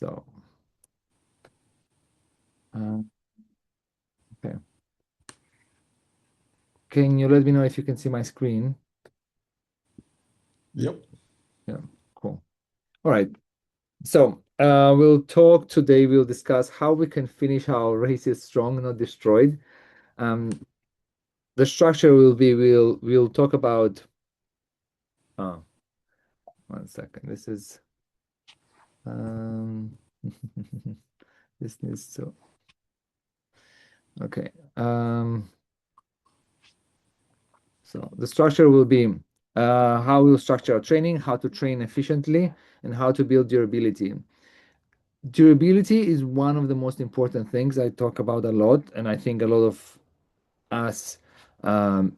So, uh, okay. Can you let me know if you can see my screen? Yep. Yeah, cool. All right. So, we'll talk today, we'll discuss how we can finish our races strong, not destroyed. Um, the structure will be we'll talk about oh, 1 second. This is um this needs to okay. So the structure will be how we'll structure our training, how to train efficiently, and how to build durability. Durability is one of the most important things I talk about a lot, and I think a lot of us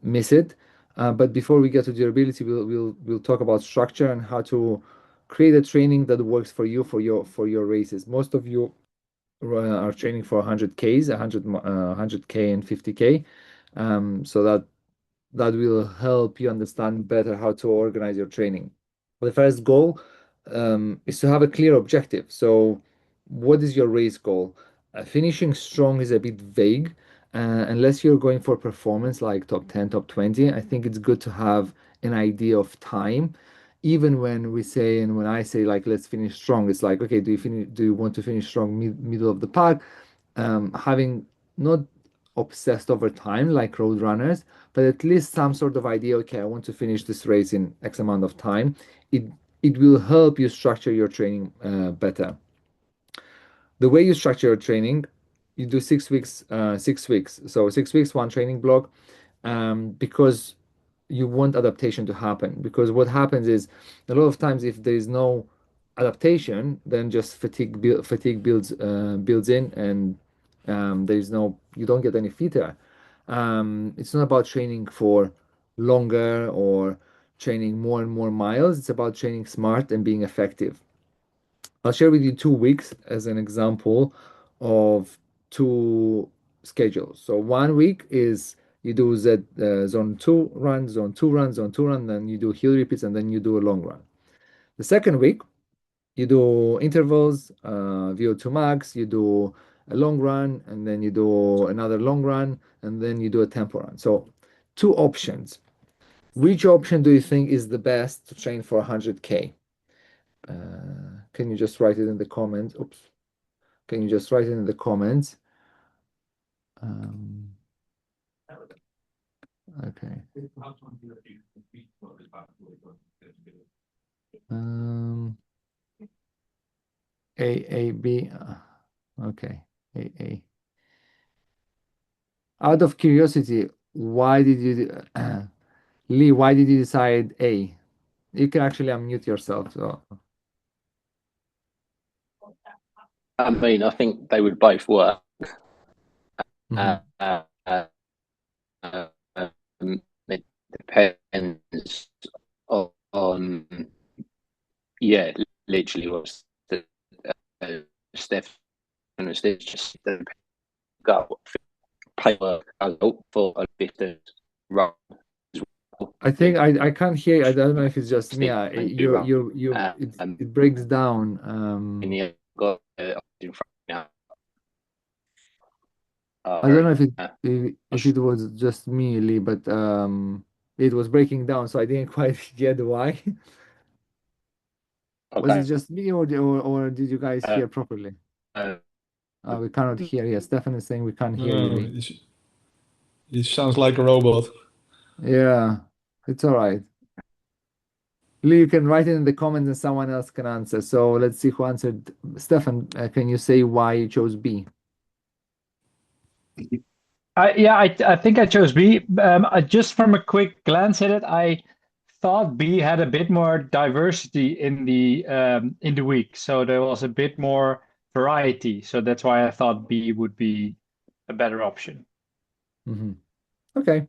miss it. But before we get to durability, we'll talk about structure and how to create a training that works for you for your races. Most of you are training for 100 Ks, 100K and 50K, so that will help you understand better how to organize your training. The first goal is to have a clear objective. So, what is your race goal? Finishing strong is a bit vague. Unless you're going for performance like top 10, top 20, I think it's good to have an idea of time. Even when we say, and when I say, like, let's finish strong, it's like, okay, do you want to finish strong middle of the pack? Having not obsessed over time like road runners, but at least some sort of idea, okay, I want to finish this race in X amount of time. It it will help you structure your training better. The way you structure your training, you do 6 weeks, 6 weeks. So 6 weeks, one training block, because you want adaptation to happen. Because what happens is a lot of times if there is no adaptation, then just fatigue builds in, and there is no you don't get any fitter. It's not about training for longer or training more and more miles. It's about training smart and being effective. I'll share with you 2 weeks as an example of two schedules. So 1 week is you do zone two run, zone two run, zone two run, then you do hill repeats, and then you do a long run. The second week, you do intervals, VO2 max, you do a long run, and then you do another long run, and then you do a tempo run. So two options. Which option do you think is the best to train for 100K? Can you just write it in the comments? Oops. Can you just write it in the comments? Um, okay. Um, A, B. Okay. A. Out of curiosity, why did you, Lee, why did you decide A? You can actually unmute yourself. So. I mean, I think they would both work. Mhm. Uh, uh, uh, it depends on yeah, literally what's the Steph and it's just the go play work as for a bit run as well. I think I can't hear you. I don't know if it's just me. Stick and do run. It breaks down. In the got in front now. I don't know Sorry. if it was just me, Lee, but it was breaking down, so I didn't quite get why. Was it Okay. just me, or did you guys Uh, hear properly? uh, We cannot hear. Yes, Stefan is saying we can't hear you, Lee. He sounds like a robot. Yeah, it's all right. Lee, you can write it in the comments and someone else can answer. So let's see who answered. Stefan, can you say why you chose B? I think I chose B. Just from a quick glance at it, I thought B had a bit more diversity in the week, so there was a bit more variety. So that's why I thought B would be a better option. Hmm. Okay.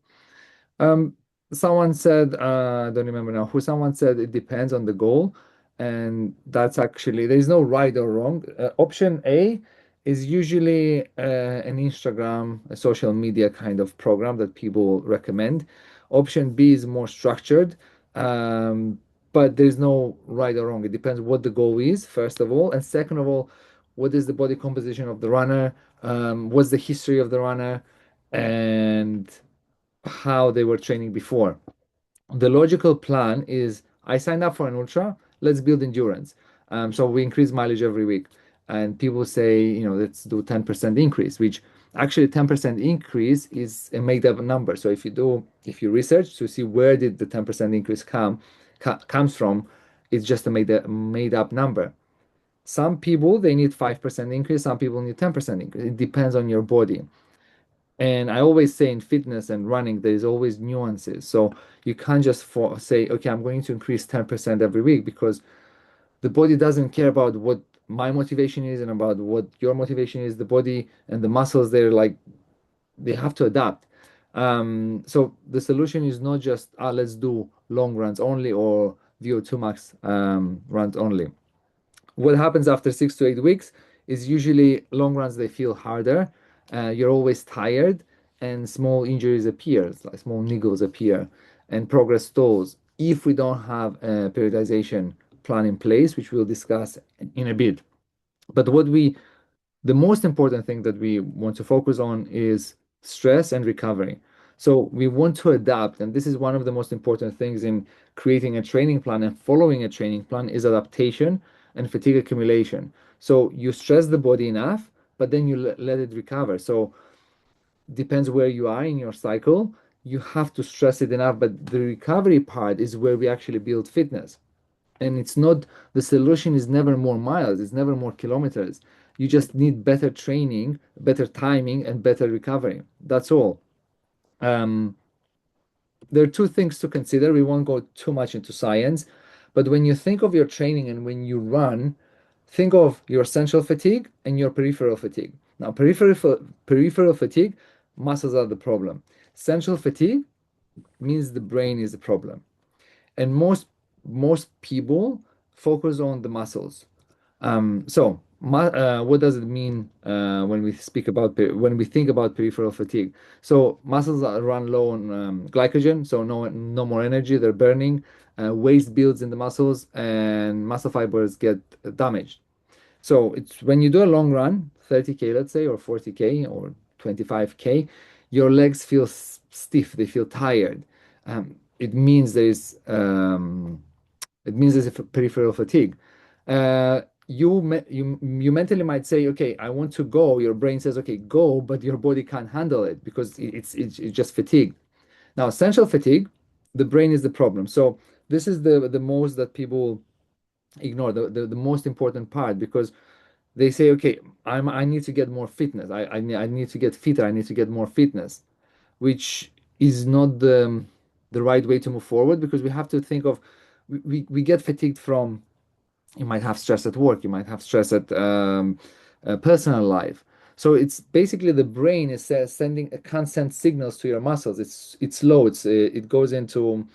Um, someone said, I don't remember now who, someone said it depends on the goal. And that's actually, there's no right or wrong. Option A is usually an Instagram, a social media kind of program that people recommend. Option B is more structured. Um, but there's no right or wrong. It depends what the goal is, first of all, and second of all, what is the body composition of the runner, what's the history of the runner, and how they were training before. The logical plan is I signed up for an ultra, let's build endurance. So we increase mileage every week. And people say, let's do 10% increase, which actually 10% increase is a made up number. So if you research to see where did the 10% increase comes from, it's just a made up number. Some people they need 5% increase, some people need 10% increase. It depends on your body. And I always say in fitness and running, there's always nuances. So you can't just say, okay, I'm going to increase 10% every week because the body doesn't care about what my motivation is and about what your motivation is. The body and the muscles, they're like, they have to adapt. So the solution is not just, let's do long runs only or VO2 max runs only. What happens after 6 to 8 weeks is usually long runs, they feel harder. You're always tired, and small injuries appear, like small niggles appear, and progress stalls if we don't have a periodization plan in place, which we'll discuss in a bit. But the most important thing that we want to focus on is stress and recovery. So we want to adapt, and this is one of the most important things in creating a training plan and following a training plan is adaptation and fatigue accumulation. So you stress the body enough, but then you let it recover. So depends where you are in your cycle. You have to stress it enough, but the recovery part is where we actually build fitness. And it's not, the solution is never more miles, it's never more kilometers. You just need better training, better timing, and better recovery. That's all. Um, there are two things to consider. We won't go too much into science, but when you think of your training and when you run, think of your central fatigue and your peripheral fatigue. Now, peripheral fatigue, muscles are the problem. Central fatigue means the brain is the problem. And most people focus on the muscles. What does it mean when we when we think about peripheral fatigue? So muscles run low on glycogen, so no more energy, they're burning. Waste builds in the muscles, and muscle fibers get damaged. So it's when you do a long run, 30K, let's say, or 40K or 25K, your legs feel stiff, they feel tired. It means there's a peripheral fatigue. You mentally might say, okay, I want to go. Your brain says, okay, go, but your body can't handle it because it's just fatigue. Now, essential fatigue, the brain is the problem. So this is the most that people ignore, the most important part, because they say, okay, I need to get more fitness. I need to get fitter. I need to get more fitness, which is not the right way to move forward, because we have to think of, we get fatigued from, you might have stress at work, you might have stress at personal life. So it's basically the brain is sending a constant signals to your muscles. It's slow. It goes into,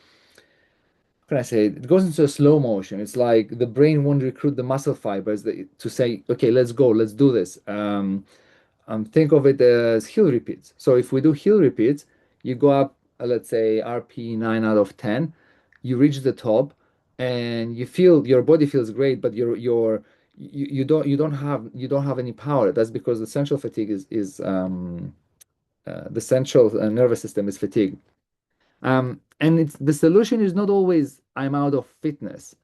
can I say it goes into a slow motion. It's like the brain won't recruit the muscle fibers to say, okay, let's go, let's do this. Think of it as hill repeats. So if we do hill repeats, you go up, let's say RP 9 out of 10, you reach the top, and you feel your body feels great, but you don't have any power. That's because the central fatigue is the central nervous system is fatigued. And the solution is not always I'm out of fitness.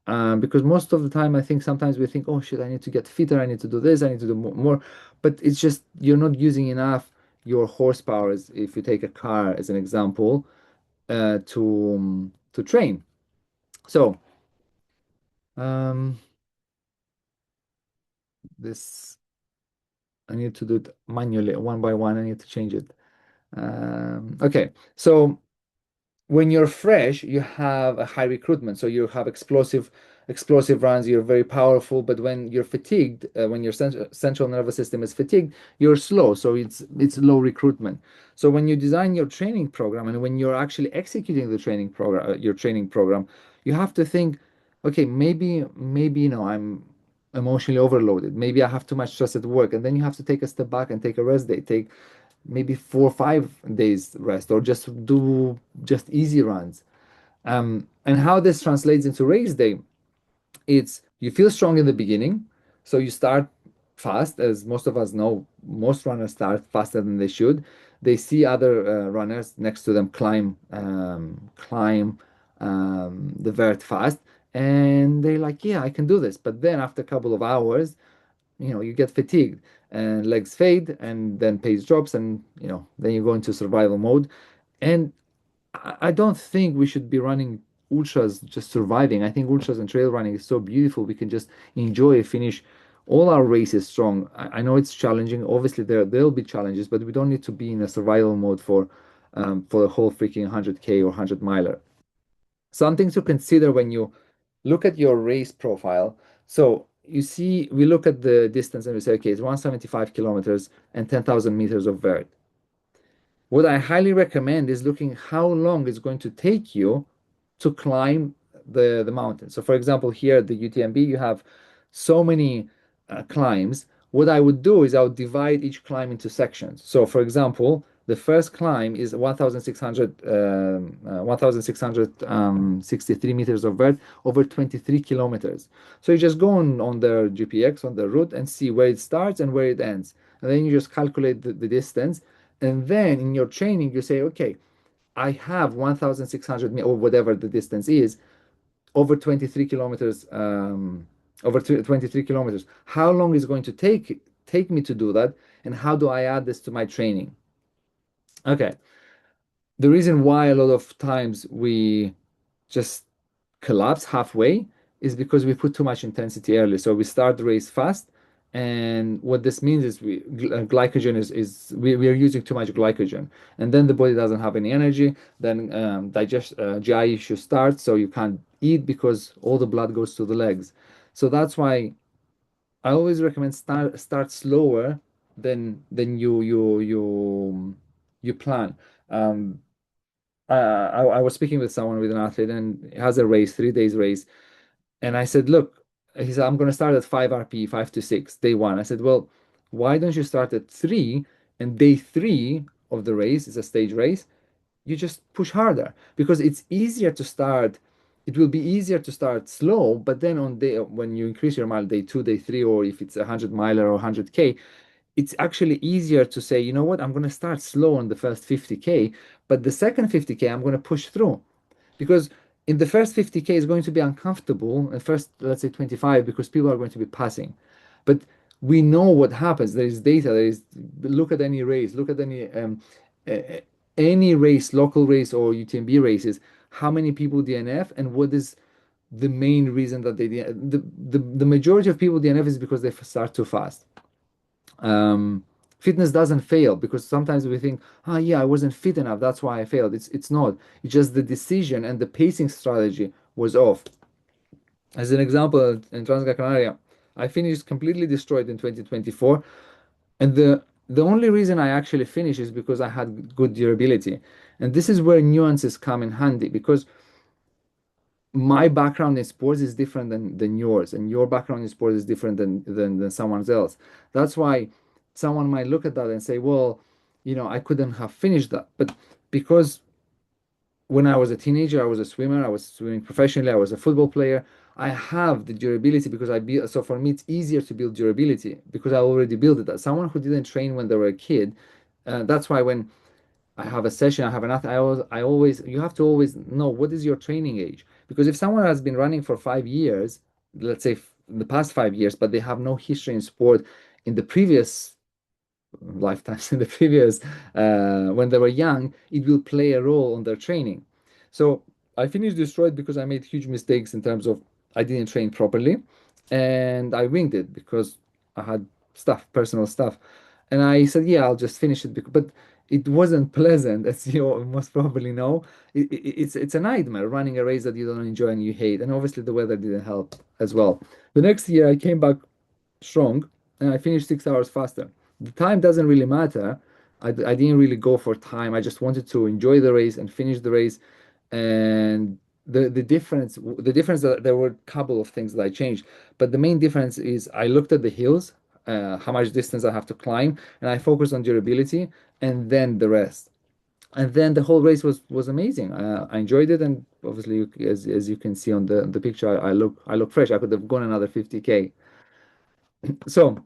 Because most of the time, I think sometimes we think, oh shit, I need to get fitter, I need to do this, I need to do more. But it's just you're not using enough your horsepower, if you take a car as an example, to train. So this I need to do it manually, one by one. I need to change it. Okay, so when you're fresh, you have a high recruitment, so you have explosive runs. You're very powerful. But when you're fatigued, when your central nervous system is fatigued, you're slow. So it's low recruitment. So when you design your training program and when you're actually executing the training program, your training program, you have to think, okay, maybe I'm emotionally overloaded. Maybe I have too much stress at work, and then you have to take a step back and take a rest day. Take maybe 4 or 5 days rest, or just do just easy runs. And how this translates into race day, it's you feel strong in the beginning, so you start fast, as most of us know. Most runners start faster than they should. They see other runners next to them climb the vert fast, and they're like, "Yeah, I can do this." But then after a couple of hours, you get fatigued and legs fade, and then pace drops, and then you go into survival mode. And I don't think we should be running ultras just surviving. I think ultras and trail running is so beautiful. We can just enjoy, finish all our races strong. I know it's challenging. Obviously, there'll be challenges, but we don't need to be in a survival mode for the whole freaking 100K or 100 miler. Something to consider when you look at your race profile. So you see, we look at the distance and we say, okay, it's 175 kilometers and 10,000 meters of vert. What I highly recommend is looking how long it's going to take you to climb the mountain. So for example, here at the UTMB, you have so many climbs. What I would do is I would divide each climb into sections. So for example, the first climb is 1,663 meters of vert over 23 kilometers. So you just go on the GPX, on the route, and see where it starts and where it ends. And then you just calculate the distance. And then in your training, you say, okay, I have 1,600 or whatever the distance is over 23 kilometers. Over 23 kilometers. How long is it going to take me to do that? And how do I add this to my training? Okay. The reason why a lot of times we just collapse halfway is because we put too much intensity early. So we start the race fast, and what this means is glycogen is we are using too much glycogen, and then the body doesn't have any energy. Then GI issues start, so you can't eat because all the blood goes to the legs. So that's why I always recommend start slower than you plan. Um, I was speaking with someone with an athlete and he has a race, 3 days race. And I said, look, he said, I'm going to start at 5 RP, 5 to 6, day one. I said, well, why don't you start at 3 and day 3 of the race is a stage race? You just push harder because it's easier to start. It will be easier to start slow, but then on day when you increase your mile, day 2, day 3, or if it's a 100 miler or 100K, it's actually easier to say, you know what, I'm going to start slow on the first 50K, but the second 50K, I'm going to push through. Because in the first 50K is going to be uncomfortable, and first, let's say 25, because people are going to be passing. But we know what happens. There is data. Look at any race, look at any race, local race or UTMB races, how many people DNF and what is the main reason that the majority of people DNF is because they start too fast. Fitness doesn't fail because sometimes we think, oh yeah, I wasn't fit enough, that's why I failed. It's not. It's just the decision and the pacing strategy was off. As an example, in Transgran Canaria, I finished completely destroyed in 2024, and the only reason I actually finished is because I had good durability. And this is where nuances come in handy because my background in sports is different than yours, and your background in sports is different than someone else. That's why someone might look at that and say, well, I couldn't have finished that. But because when I was a teenager, I was a swimmer, I was swimming professionally, I was a football player, I have the durability because I built, so for me, it's easier to build durability because I already built it. Someone who didn't train when they were a kid, that's why when I have a session, I have an athlete, you have to always know what is your training age. Because if someone has been running for 5 years, let's say the past 5 years, but they have no history in sport in the previous lifetimes, in the previous, when they were young, it will play a role on their training. So I finished destroyed because I made huge mistakes in terms of I didn't train properly and I winged it because I had personal stuff. And I said, yeah, I'll just finish it. But it wasn't pleasant, as you most probably know. It's a nightmare running a race that you don't enjoy and you hate. And obviously the weather didn't help as well. The next year I came back strong and I finished 6 hours faster. The time doesn't really matter. I didn't really go for time. I just wanted to enjoy the race and finish the race. And the difference that there were a couple of things that I changed, but the main difference is I looked at the hills, how much distance I have to climb, and I focused on durability and then the rest. And then the whole race was amazing. I enjoyed it, and obviously, as you can see on the picture, I look fresh. I could have gone another 50K. So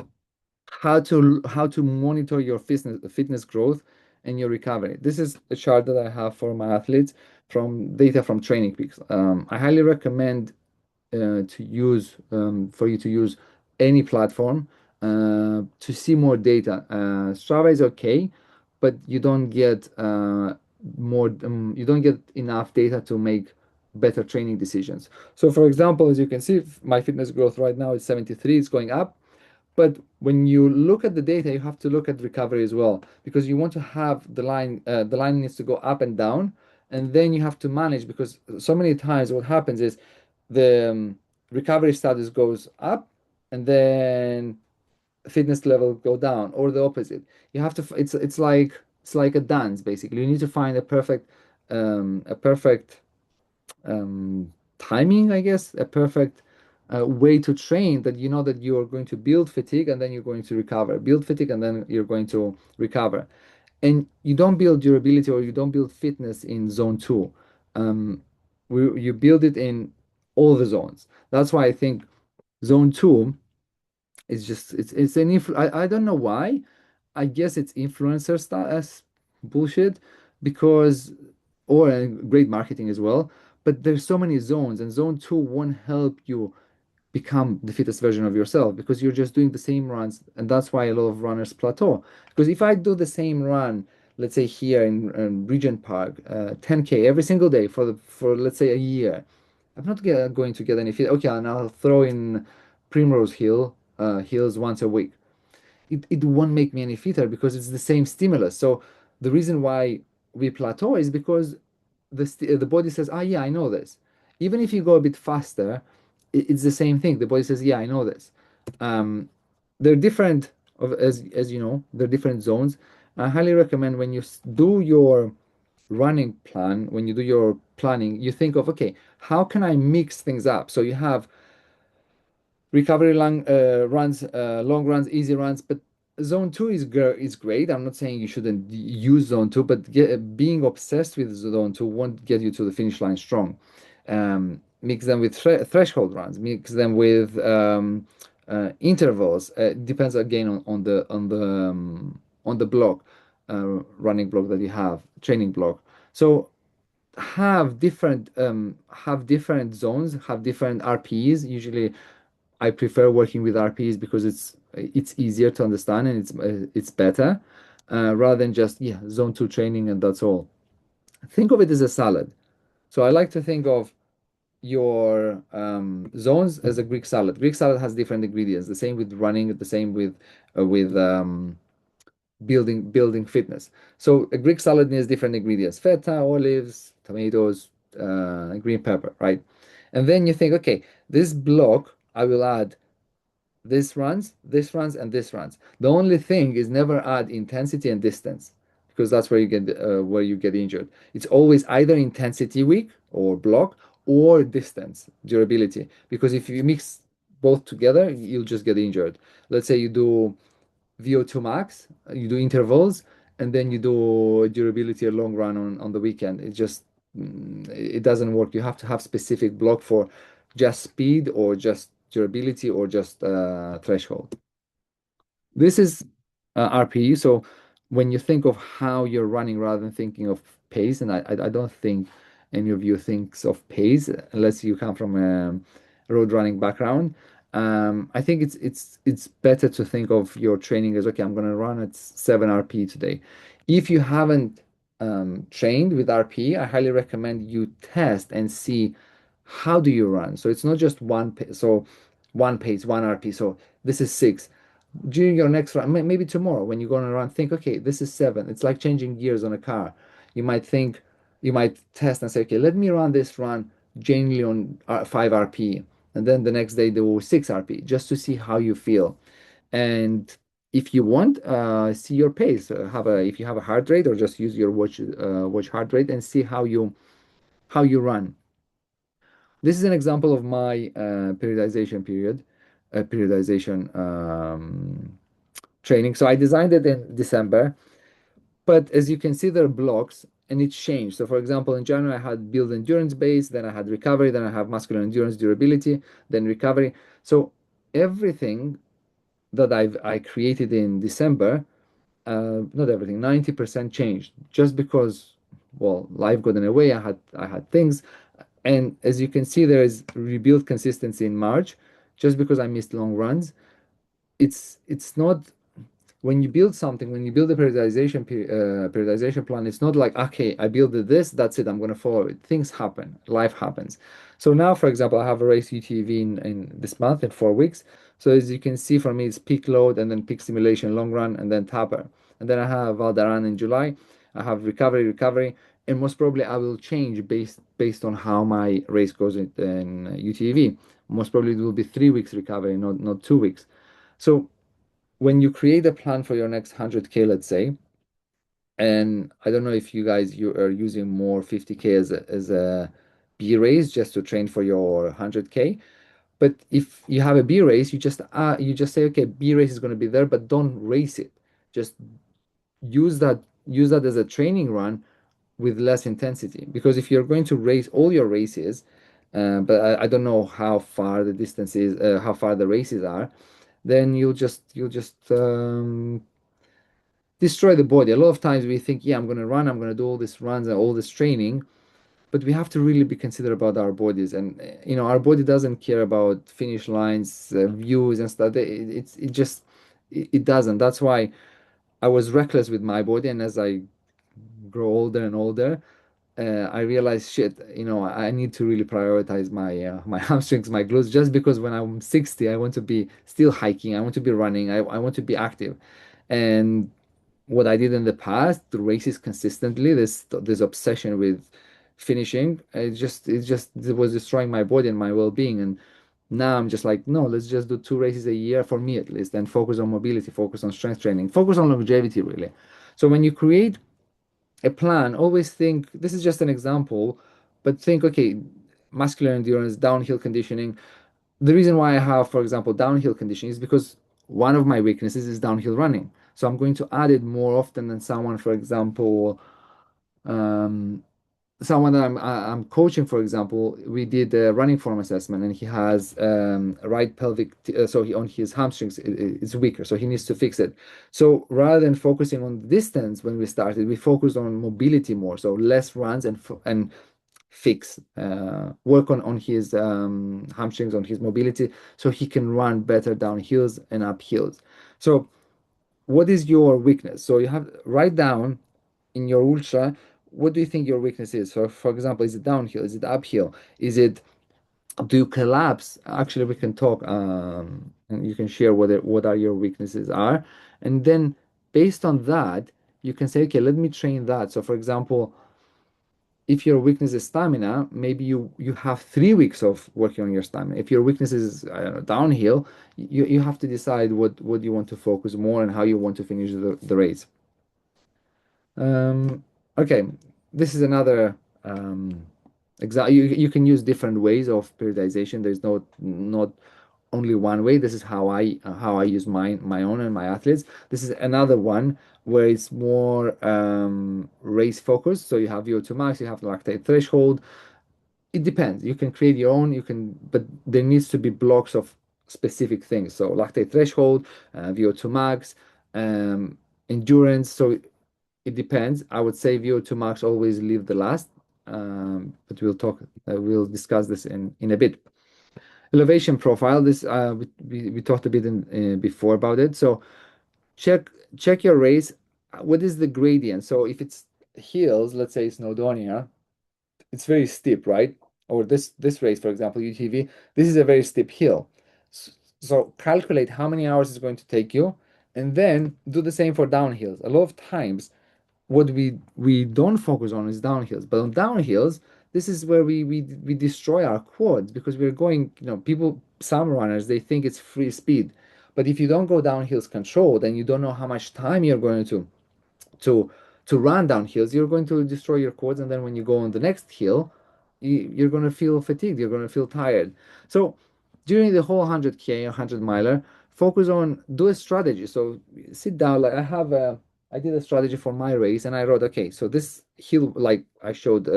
how to monitor your fitness growth and your recovery. This is a chart that I have for my athletes from data from Training Peaks. I highly recommend for you to use any platform to see more data. Strava is okay, but you don't get enough data to make better training decisions. So, for example, as you can see, my fitness growth right now is 73. It's going up. But when you look at the data, you have to look at recovery as well, because you want to have the line needs to go up and down, and then you have to manage, because so many times what happens is the recovery status goes up, and then fitness level go down, or the opposite. You have to, it's like a dance, basically. You need to find a perfect timing, I guess, a perfect way to train that you know that you are going to build fatigue and then you're going to recover, build fatigue and then you're going to recover. And you don't build durability or you don't build fitness in zone two. Um, you build it in all the zones. That's why I think zone two is just it's an I don't know why. I guess it's influencer stuff as bullshit, because or great marketing as well. But there's so many zones, and zone two won't help you become the fittest version of yourself, because you're just doing the same runs, and that's why a lot of runners plateau. Because if I do the same run, let's say here in Regent Park, 10K every single day for let's say a year, I'm not going to get any fit. Okay, and I'll throw in Primrose Hills once a week. It won't make me any fitter because it's the same stimulus. So the reason why we plateau is because the body says, "Ah, yeah, I know this." Even if you go a bit faster, it's the same thing. The body says, "Yeah, I know this." Um, they're different as you know, they're different zones. I highly recommend when you do your running plan, when you do your planning, you think of, okay, how can I mix things up? So you have recovery runs, long runs, easy runs. But zone two is great. I'm not saying you shouldn't use zone two, but being obsessed with zone two won't get you to the finish line strong. Mix them with threshold runs. Mix them with intervals. Depends again on the block, running block that you have, training block. So have different zones, have different RPEs. Usually I prefer working with RPs because it's easier to understand and it's better, rather than just, yeah, zone two training and that's all. Think of it as a salad. So I like to think of your zones as a Greek salad. Greek salad has different ingredients. The same with running. The same with building fitness. So a Greek salad needs different ingredients: feta, olives, tomatoes, green pepper, right? And then you think, okay, this block I will add this runs, and this runs. The only thing is never add intensity and distance, because that's where you get injured. It's always either intensity weak or block, or distance durability, because if you mix both together, you'll just get injured. Let's say you do VO2 max, you do intervals, and then you do durability a long run on the weekend. It doesn't work. You have to have specific block for just speed or just durability or just threshold. This is RPE. So when you think of how you're running rather than thinking of pace, and I don't think any of you thinks of pace unless you come from a road running background. I think it's better to think of your training as, okay, I'm going to run at 7 RP today. If you haven't trained with RP, I highly recommend you test and see how do you run. So it's not just one pace, one RP. So this is 6. During your next run, maybe tomorrow when you go on a run, think, okay, this is 7. It's like changing gears on a car. You might think, you might test and say, okay, let me run this run generally on 5 RP, and then the next day do 6 RP, just to see how you feel. And if you want, see your pace. If you have a heart rate, or just use your watch heart rate and see how you run. This is an example of my periodization training. So I designed it in December, But as you can see, there are blocks and it changed. So for example, in January, I had build endurance base, then I had recovery, then I have muscular endurance durability, then recovery. So everything that I created in December, not everything, 90% changed just because, well, life got in the way. I had things. And as you can see, there is rebuild consistency in March just because I missed long runs. It's not when you build something, when you build a periodization plan, it's not like, okay, I build this, that's it, I'm going to follow it. Things happen, life happens. So now, for example, I have a race UTV in this month in 4 weeks. So as you can see, for me, it's peak load and then peak stimulation, long run, and then tapper. And then I have Valdaran in July. I have recovery, and most probably I will change based on how my race goes in UTV. Most probably it will be 3 weeks recovery, not 2 weeks. So when you create a plan for your next 100K, let's say, and I don't know if you are using more 50K as a B race just to train for your 100K, but if you have a B race, you just say, okay, B race is going to be there, but don't race it. Just use that as a training run with less intensity. Because if you're going to race all your races, but I don't know how far the distance is, how far the races are, then you'll just destroy the body. A lot of times we think, yeah, I'm going to run, I'm going to do all these runs and all this training, but we have to really be considerate about our bodies. And our body doesn't care about finish lines, views and stuff. It doesn't. That's why I was reckless with my body, and as I grow older and older, I realized, shit, I need to really prioritize my hamstrings, my glutes, just because when I'm 60, I want to be still hiking, I want to be running, I want to be active. And what I did in the past, the races consistently, this obsession with finishing, it was destroying my body and my well-being. And now I'm just like, no, let's just do 2 races a year for me at least, and focus on mobility, focus on strength training, focus on longevity, really. So when you create a plan, always think, this is just an example, but think, okay, muscular endurance, downhill conditioning. The reason why I have, for example, downhill conditioning is because one of my weaknesses is downhill running. So I'm going to add it more often than someone, for example, um, someone that I'm coaching, for example. We did a running form assessment, and he has right pelvic, so he on his hamstrings is weaker, so he needs to fix it. So rather than focusing on distance when we started, we focused on mobility more, so less runs and fix work on his hamstrings, on his mobility, so he can run better down hills and up hills. So what is your weakness? So you have write down in your ultra, what do you think your weakness is? So for example, is it downhill, is it uphill, is it, do you collapse? Actually, we can talk, and you can share what are your weaknesses are, and then based on that you can say, okay, let me train that. So for example, if your weakness is stamina, maybe you have 3 weeks of working on your stamina. If your weakness is, I don't know, downhill, you have to decide what you want to focus more and how you want to finish the race. Okay, this is another example. You can use different ways of periodization. There's not only one way. This is how I use my own and my athletes. This is another one where it's more race focused. So you have VO2 max, you have lactate threshold. It depends. You can create your own. But there needs to be blocks of specific things. So lactate threshold, VO2 max, endurance. So it depends. I would say VO2 max always leave the last. But we'll discuss this in a bit. Elevation profile. This we talked a bit before about it. So check your race. What is the gradient? So if it's hills, let's say it's Snowdonia, it's very steep, right? Or this race, for example, UTV, this is a very steep hill. So calculate how many hours it's going to take you, and then do the same for downhills. A lot of times, what we don't focus on is downhills, but on downhills, this is where we destroy our quads, because we're going, some runners, they think it's free speed, but if you don't go downhills controlled, then you don't know how much time you're going to to run down hills, you're going to destroy your quads, and then when you go on the next hill, you're going to feel fatigued, you're going to feel tired. So during the whole 100K, 100 miler, focus on, do a strategy. So sit down, like I have I did a strategy for my race, and I wrote, okay, so this hill, like I showed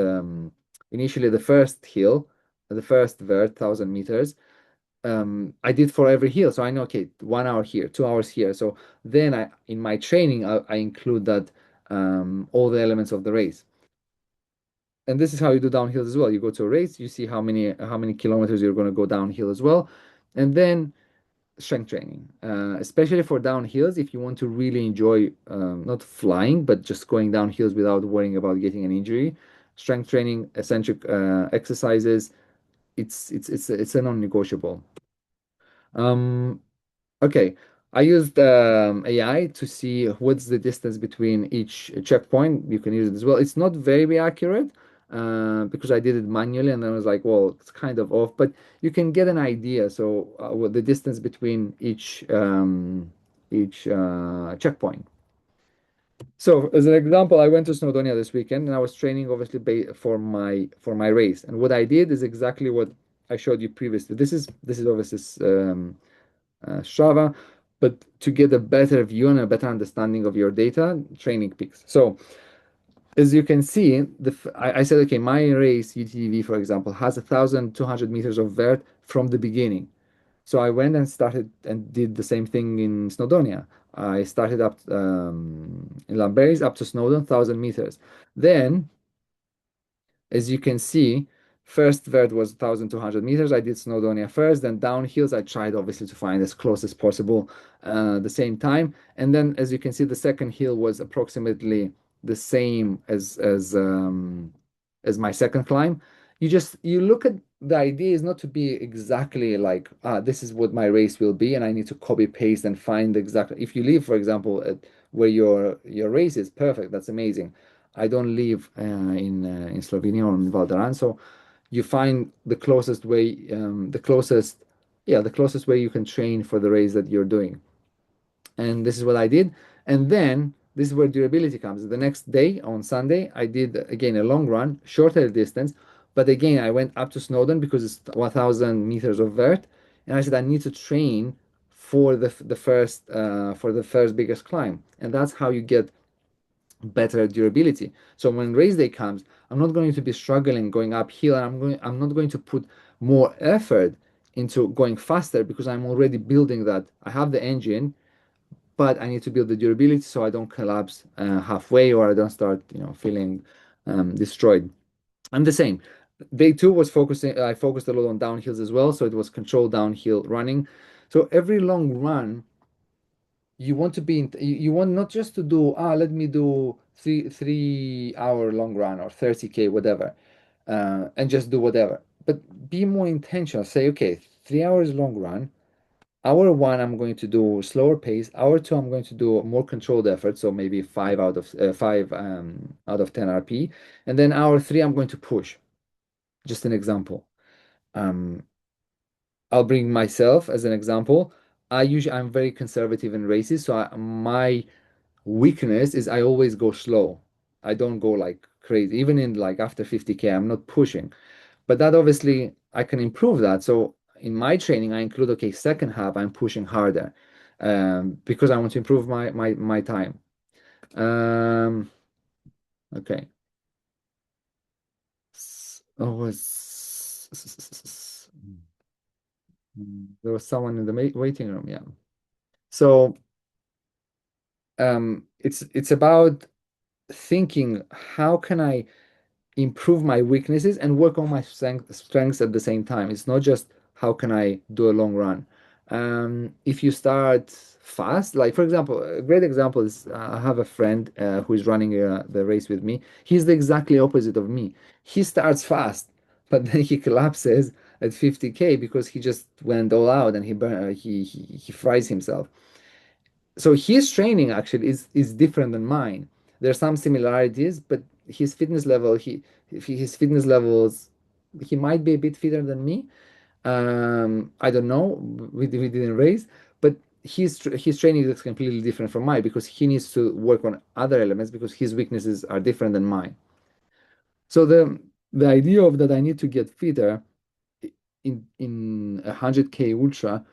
initially, the first hill, the first vert, 1,000 meters, I did for every hill. So I know, okay, 1 hour here, 2 hours here. So then in my training, I include that all the elements of the race. And this is how you do downhills as well. You go to a race, you see how many kilometers you're going to go downhill as well, and then strength training, especially for downhills. If you want to really enjoy not flying, but just going down hills without worrying about getting an injury, strength training, eccentric exercises, it's a non-negotiable. Um, Okay, I used AI to see what's the distance between each checkpoint. You can use it as well. It's not very accurate because I did it manually, and then I was like, well, it's kind of off, but you can get an idea. So what the distance between each checkpoint. So as an example, I went to Snowdonia this weekend, and I was training obviously for my race. And what I did is exactly what I showed you previously. This is obviously Strava, but to get a better view and a better understanding of your data, training peaks. So as you can see, I said, okay, my race UTV, for example, has 1,200 meters of vert from the beginning. So I went and started and did the same thing in Snowdonia. I started up in Lamberries up to Snowdon, 1,000 meters. Then as you can see, first vert was 1,200 meters. I did Snowdonia first, then downhills. I tried obviously to find as close as possible the same time. And then as you can see, the second hill was approximately the same as my second climb. You look at the idea is not to be exactly like, this is what my race will be, and I need to copy paste and find exactly. If you live, for example, at where your race is perfect, that's amazing. I don't live in Slovenia or in Valderan, so you find the closest way, the closest way you can train for the race that you're doing. And this is what I did. And then this is where durability comes. The next day on Sunday, I did again a long run, shorter distance, but again I went up to Snowdon because it's 1,000 meters of vert, and I said I need to train for the first biggest climb, and that's how you get better durability. So when race day comes, I'm not going to be struggling going uphill, and I'm not going to put more effort into going faster because I'm already building that. I have the engine, but I need to build the durability so I don't collapse halfway or I don't start, feeling destroyed. I'm the same. Day two was focusing. I focused a lot on downhills as well, so it was controlled downhill running. So every long run you want to be you want not just to do let me do three hour long run or 30K whatever, and just do whatever, but be more intentional. Say, okay, 3 hours long run. Hour one I'm going to do slower pace. Hour two I'm going to do more controlled effort, so maybe 5 out of 10 RP, and then hour three I'm going to push. Just an example. um I'll bring myself as an example. I'm very conservative in races, so my weakness is I always go slow. I don't go like crazy. Even in like after 50K, I'm not pushing. But that obviously I can improve that. So in my training, I include, okay, second half, I'm pushing harder because I want to improve my time. Um, okay. Oh, there was someone in the waiting room. Yeah. So it's about thinking, how can I improve my weaknesses and work on my strengths at the same time. It's not just how can I do a long run. If you start fast, like for example, a great example is I have a friend who is running the race with me. He's the exactly opposite of me. He starts fast, but then he collapses at 50K because he just went all out and he fries himself. So his training actually is different than mine. There's some similarities, but his fitness levels, he might be a bit fitter than me. I don't know. We didn't race, but his training is completely different from mine because he needs to work on other elements because his weaknesses are different than mine. So the idea of that I need to get fitter in 100K ultra,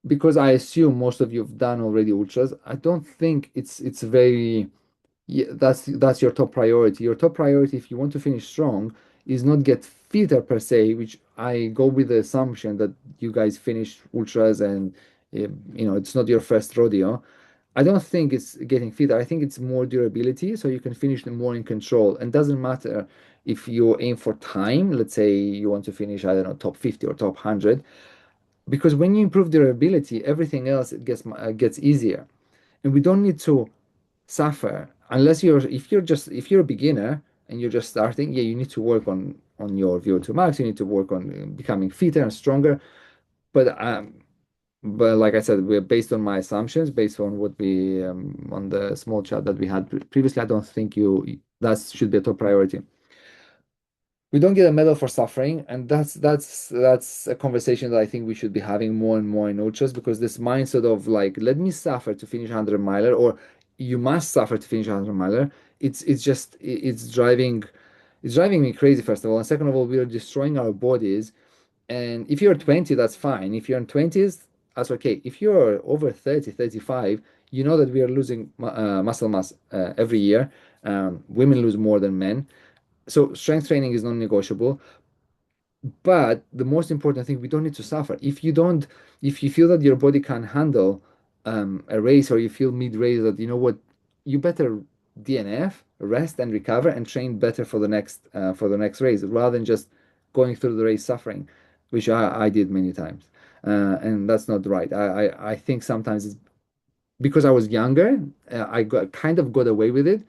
because I assume most of you have done already ultras, I don't think it's very, yeah, that's your top priority. Your top priority, if you want to finish strong, is not get fitter per se, which I go with the assumption that you guys finished ultras and it's not your first rodeo. I don't think it's getting fitter. I think it's more durability, so you can finish them more in control. And doesn't matter if you aim for time. Let's say you want to finish, I don't know, top 50 or top 100, because when you improve durability, everything else gets easier, and we don't need to suffer unless if you're a beginner and you're just starting. Yeah, you need to work on your VO2 max. You need to work on becoming fitter and stronger. But like I said, we're based on my assumptions, based on what we on the small chat that we had previously. I don't think you that should be a top priority. We don't get a medal for suffering, and that's a conversation that I think we should be having more and more in ultras, because this mindset of like, let me suffer to finish 100 miler, or you must suffer to finish 100 miler. It's driving me crazy, first of all, and second of all, we are destroying our bodies. And if you're 20, that's fine. If you're in 20s, that's okay. If you're over 30, 35, you know that we are losing muscle mass every year. Women lose more than men. So strength training is non-negotiable. But the most important thing, we don't need to suffer. If you feel that your body can handle a race, or you feel mid-race that, you know what, you better DNF, rest and recover, and train better for the next race, rather than just going through the race suffering, which I did many times. And that's not right. I think sometimes it's because I was younger, kind of got away with it.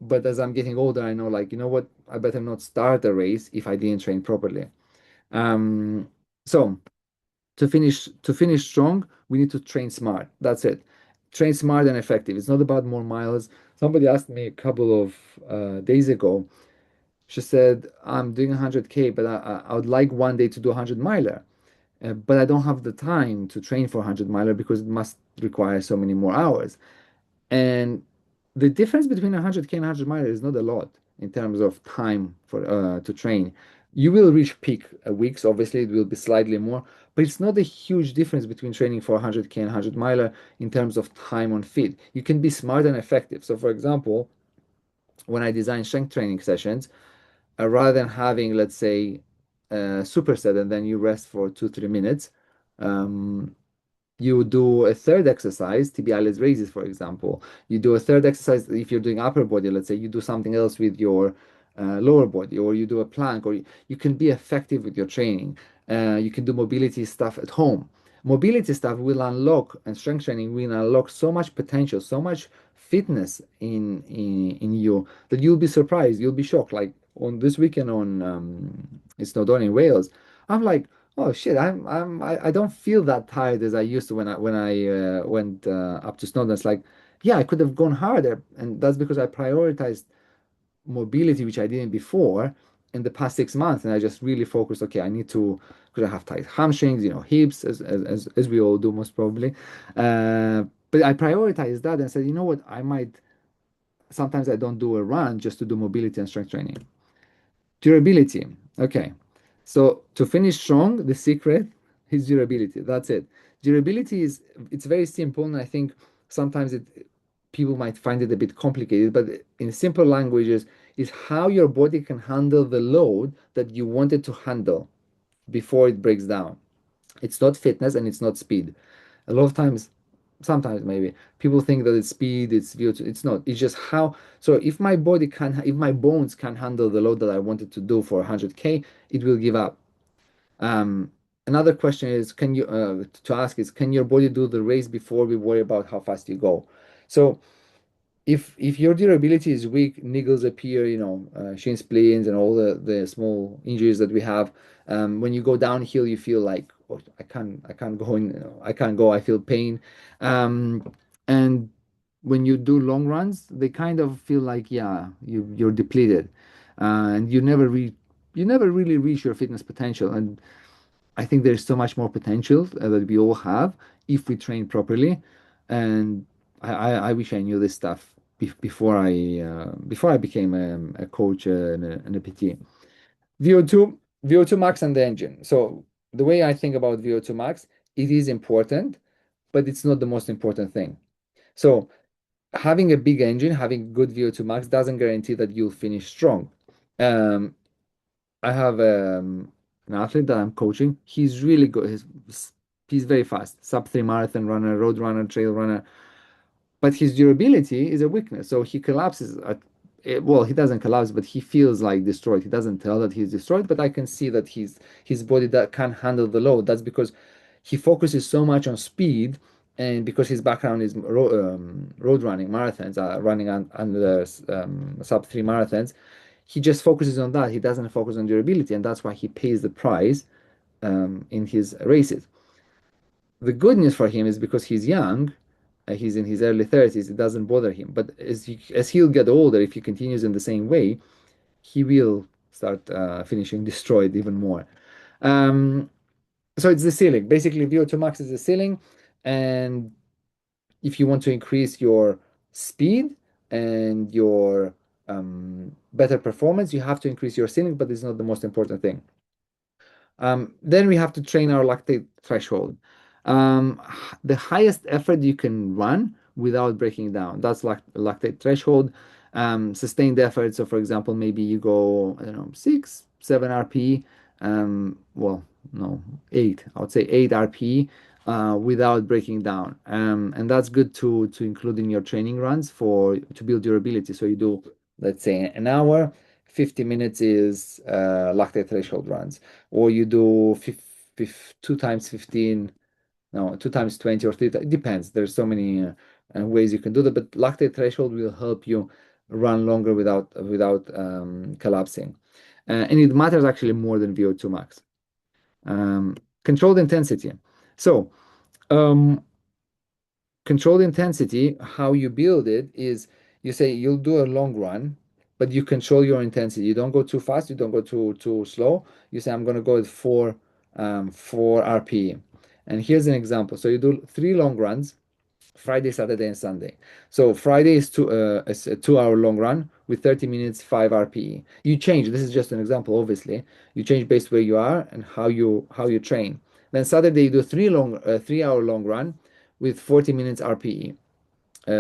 But as I'm getting older, I know, like, you know what, I better not start a race if I didn't train properly. So to finish strong, we need to train smart. That's it. Train smart and effective. It's not about more miles. Somebody asked me a couple of days ago. She said, "I'm doing 100K, but I would like one day to do a 100 miler, but I don't have the time to train for a 100 miler because it must require so many more hours." And the difference between 100K and 100 miler is not a lot in terms of time for to train. You will reach peak weeks, obviously, it will be slightly more, but it's not a huge difference between training for 100K and 100 miler in terms of time on fit. You can be smart and effective. So, for example, when I design strength training sessions, rather than having, let's say, a superset and then you rest for 2, 3 minutes, um, you do a third exercise, tibialis raises, for example. You do a third exercise if you're doing upper body, let's say you do something else with your lower body, or you do a plank, or you can be effective with your training. You can do mobility stuff at home. Mobility stuff will unlock, and strength training will unlock so much potential, so much fitness in you, that you'll be surprised, you'll be shocked. Like on this weekend on it's Snowdon in Wales, I'm like, oh shit, I don't feel that tired as I used to when I went up to Snowdon. It's like, yeah, I could have gone harder, and that's because I prioritized mobility, which I didn't before in the past 6 months, and I just really focused. Okay, I need to, because I have tight hamstrings, hips, as we all do most probably. But I prioritized that and said, you know what, I might sometimes I don't do a run just to do mobility and strength training. Durability. Okay. So to finish strong, the secret is durability. That's it. Durability it's very simple, and I think sometimes people might find it a bit complicated, but in simple languages is how your body can handle the load that you want it to handle before it breaks down. It's not fitness and it's not speed. A lot of times, sometimes maybe people think that it's speed, it's VO2. It's not. It's just how. So if my bones can handle the load that I wanted to do for 100K, it will give up. Um, Another question is, to ask is, can your body do the race before we worry about how fast you go? So if your durability is weak, niggles appear, shin splints and all the small injuries that we have. When you go downhill, you feel like, oh, I can't go in, I can't go. I feel pain, and when you do long runs, they kind of feel like, yeah, you're depleted, and you never really reach your fitness potential. And I think there's so much more potential that we all have if we train properly. And I wish I knew this stuff before I became a coach and a PT. VO2 max and the engine. So the way I think about VO2 max it is important, but it's not the most important thing. So having a big engine, having good VO2 max doesn't guarantee that you'll finish strong. Um, I have an athlete that I'm coaching. He's really good. He's very fast. Sub 3 marathon runner, road runner, trail runner. But his durability is a weakness. So he collapses well, he doesn't collapse, but he feels like destroyed. He doesn't tell that he's destroyed, but I can see that his body that can't handle the load. That's because he focuses so much on speed, and because his background is road running, marathons, running under sub 3 marathons, he just focuses on that. He doesn't focus on durability, and that's why he pays the price in his races. The good news for him is because he's young, he's in his early 30s, it doesn't bother him. But as he'll get older, if he continues in the same way, he will start finishing destroyed even more. Um, so it's the ceiling. Basically, VO2 max is the ceiling. And if you want to increase your speed and your better performance, you have to increase your ceiling, but it's not the most important thing. Then we have to train our lactate threshold. The highest effort you can run without breaking down. That's lactate threshold. Sustained effort. So, for example, maybe you go, I don't know, 6, 7 RP. Well, no, 8. I would say 8 RP without breaking down. And that's good to include in your training runs to build durability. So you do, let's say, an hour. 50 minutes is lactate threshold runs, or you do 2 times 15, no, 2 times 20 or 3, it depends. There's so many ways you can do that, but lactate threshold will help you run longer without collapsing. And it matters actually more than VO2 max. Controlled intensity. So, controlled intensity, how you build it is you say you'll do a long run, but you control your intensity. You don't go too fast, you don't go too slow. You say I'm going to go at 4 RPE. And here's an example. So you do 3 long runs, Friday, Saturday, and Sunday. So Friday is a 2 hour long run with 30 minutes, 5 RPE. You change. This is just an example, obviously. You change based where you are and how you train. Then Saturday you do 3 hour long run with 40 minutes RPE.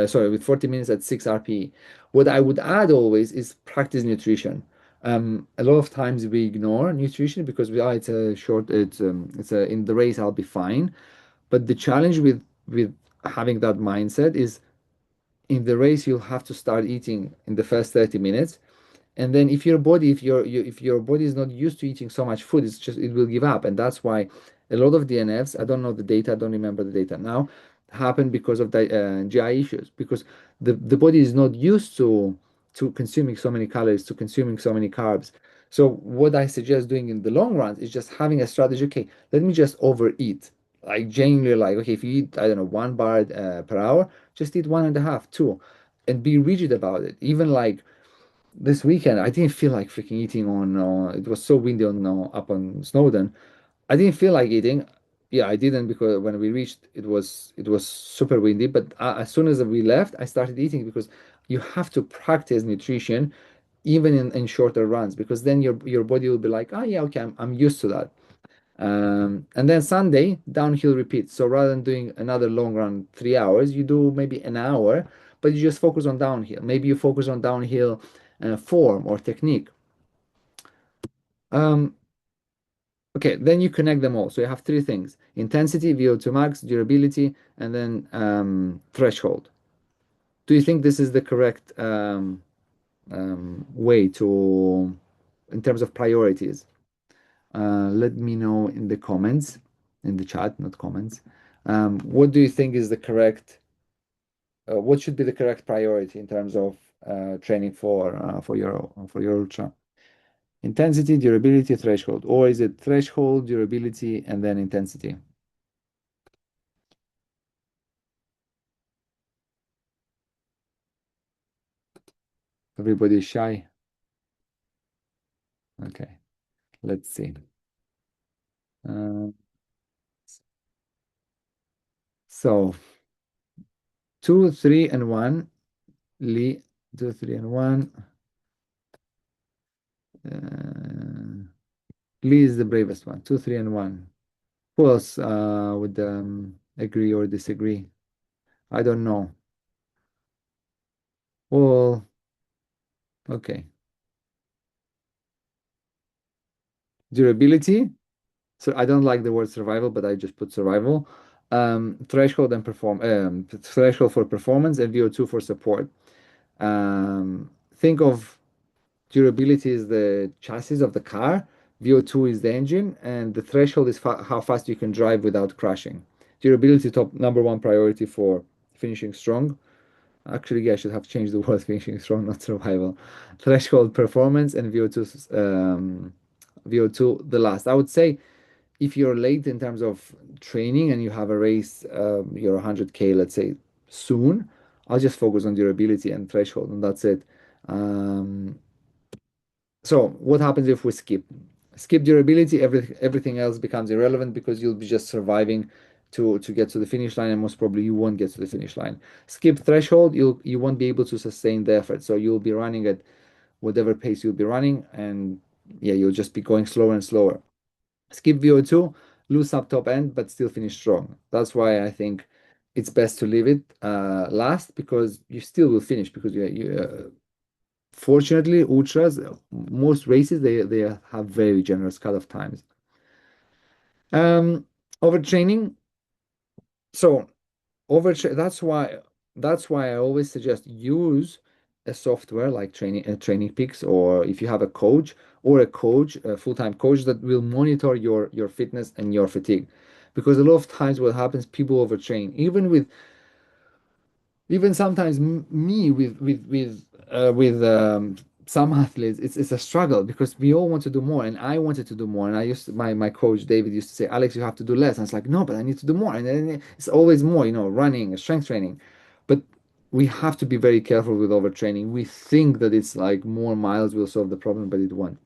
Sorry, with 40 minutes at 6 RPE. What I would add always is practice nutrition. A lot of times we ignore nutrition because it's a short, in the race I'll be fine. But the challenge with having that mindset is in the race you'll have to start eating in the first 30 minutes, and then if your body is not used to eating so much food, it will give up. And that's why a lot of DNFs, I don't know the data, I don't remember the data now, happen because of the GI issues, because the body is not used to consuming so many calories, to consuming so many carbs. So what I suggest doing in the long run is just having a strategy. Okay, let me just overeat. Like genuinely, like, okay, if you eat, I don't know, 1 bar per hour, just eat 1.5, 2, and be rigid about it. Even like this weekend, I didn't feel like freaking eating on. It was so windy up on Snowdon. I didn't feel like eating. Yeah, I didn't because when we reached, it was super windy. But as soon as we left, I started eating because you have to practice nutrition even in shorter runs, because then your body will be like, oh yeah, okay, I'm used to that. And then Sunday, downhill repeat. So rather than doing another long run 3 hours, you do maybe an hour, but you just focus on downhill. Maybe you focus on downhill form or technique. Um, okay, then you connect them all. So you have 3 things: intensity, VO2 max, durability, and then threshold. Do you think this is the correct way in terms of priorities? Let me know in the comments, in the chat, not comments. What do you think is the correct, what should be the correct priority in terms of training for your ultra? Intensity, durability, threshold, or is it threshold, durability, and then intensity? Everybody is shy. Okay, let's see. Uh, so 2, 3, and 1. Lee, 2, 3, and 1. Lee is the bravest one. 2, 3, and 1. Who else would agree or disagree? I don't know. Well, okay. Durability. So I don't like the word survival, but I just put survival. Threshold and threshold for performance and VO2 for support. Think of durability is the chassis of the car, VO2 is the engine, and the threshold is fa how fast you can drive without crashing. Durability top number one priority for finishing strong. Actually, yeah, I should have changed the word finishing strong, not survival. Threshold performance and VO2 the last. I would say if you're late in terms of training and you have a race, you're 100K, let's say, soon, I'll just focus on durability and threshold, and that's it. Um, so what happens if we skip? Skip durability, everything else becomes irrelevant because you'll be just surviving to get to the finish line, and most probably you won't get to the finish line. Skip threshold, you won't be able to sustain the effort. So you'll be running at whatever pace you'll be running, and yeah, you'll just be going slower and slower. Skip VO2, lose up top end, but still finish strong. That's why I think it's best to leave it last because you still will finish because fortunately, ultras, most races they have very generous cutoff times. Um, Overtraining. So that's why I always suggest use a software like Training Peaks, or if you have a coach a full-time coach that will monitor your fitness and your fatigue. Because a lot of times what happens, people overtrain. Even sometimes me with some athletes, it's a struggle because we all want to do more, and I wanted to do more, and I used to, my coach David used to say, Alex, you have to do less, and it's like, no, but I need to do more, and then it's always more, running, strength training, but we have to be very careful with overtraining. We think that it's like more miles will solve the problem, but it won't.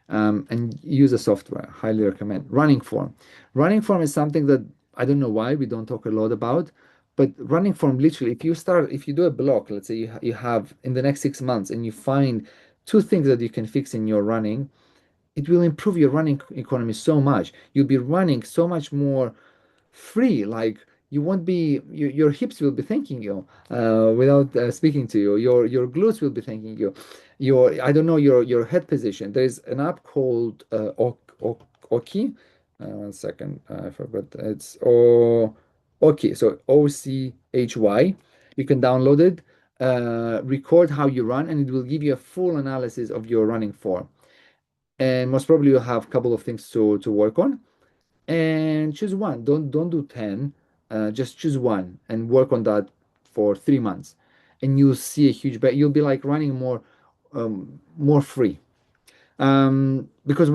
And use a software. Highly recommend. Running form. Running form is something that I don't know why we don't talk a lot about, but running form, literally, if you do a block, let's say you have in the next 6 months, and you find two things that you can fix in your running, it will improve your running economy so much. You'll be running so much more free. Like you won't be, your hips will be thanking you without speaking to you. Your glutes will be thanking you. Your, I don't know, your head position. There's an app called Oki. One second, I forgot. It's Oki. So OCHY. You can download it, record how you run, and it will give you a full analysis of your running form. And most probably you'll have a couple of things to work on, and choose one. Don't do 10. Just choose one and work on that for 3 months, and you'll see a huge bet. You'll be like running more free. Because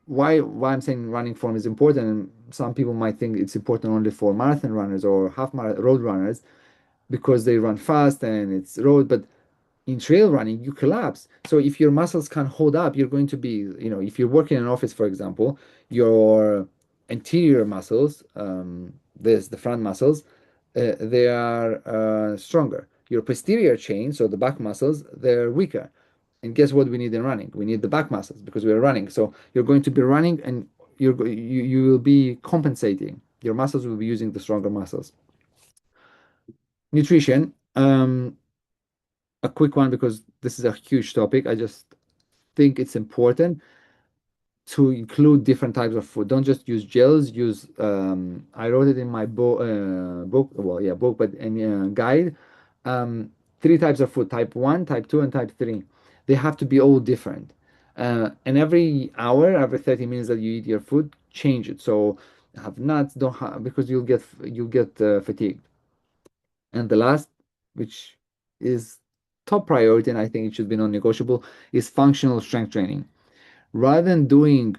why I'm saying running form is important, and some people might think it's important only for marathon runners or half marathon road runners because they run fast and it's road, but in trail running, you collapse. So if your muscles can't hold up, you're going to be, if you're working in an office, for example, your anterior muscles, there's the front muscles, they are stronger. Your posterior chain, so the back muscles, they're weaker. And guess what we need in running? We need the back muscles because we're running. So you're going to be running, and you will be compensating. Your muscles will be using the stronger muscles. Nutrition. A quick one because this is a huge topic. I just think it's important to include different types of food. Don't just use gels. Use I wrote it in my book. Well, yeah, book, but in guide. Three types of food: type 1, type 2, and type 3. They have to be all different. And every hour, every 30 minutes that you eat your food, change it. So have nuts. Don't have, because you'll get fatigued. And the last, which is top priority, and I think it should be non-negotiable, is functional strength training. Rather than doing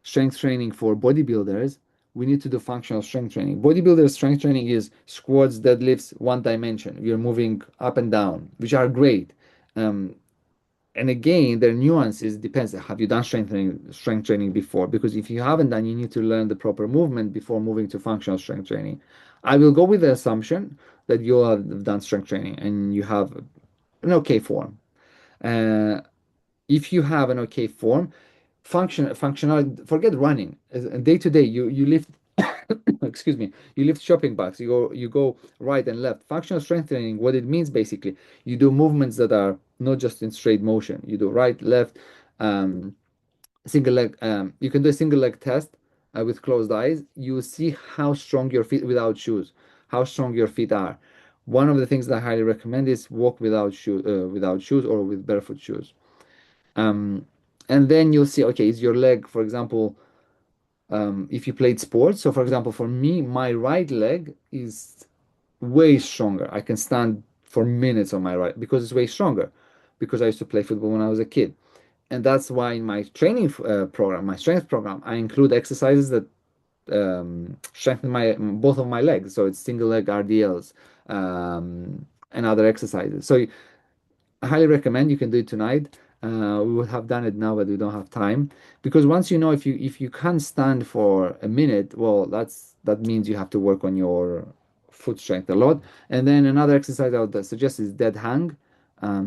strength training for bodybuilders, we need to do functional strength training. Bodybuilder strength training is squats, deadlifts, one dimension. You're moving up and down, which are great. Um, and again, there are nuances. Depends. Have you done strength training before? Because if you haven't done, you need to learn the proper movement before moving to functional strength training. I will go with the assumption that you have done strength training and you have an okay form. Uh, if you have an okay form, functional, forget running. Day to day, you lift excuse me, you lift shopping bags, you go right and left. Functional strength training, what it means basically, you do movements that are not just in straight motion. You do right, left, um, single leg. You can do a single leg test with closed eyes. You see how strong your feet without shoes, how strong your feet are. One of the things that I highly recommend is walk without shoes or with barefoot shoes. Um, and then you'll see, okay, is your leg, for example, if you played sports. So, for example, for me, my right leg is way stronger. I can stand for minutes on my right because it's way stronger because I used to play football when I was a kid. And that's why in my training program, my strength program, I include exercises that strengthen my both of my legs. So it's single leg RDLs and other exercises. So I highly recommend you can do it tonight. We would have done it now, but we don't have time because once you know if you can't stand for a minute, well, that means you have to work on your foot strength a lot. And then another exercise I would suggest is dead hang,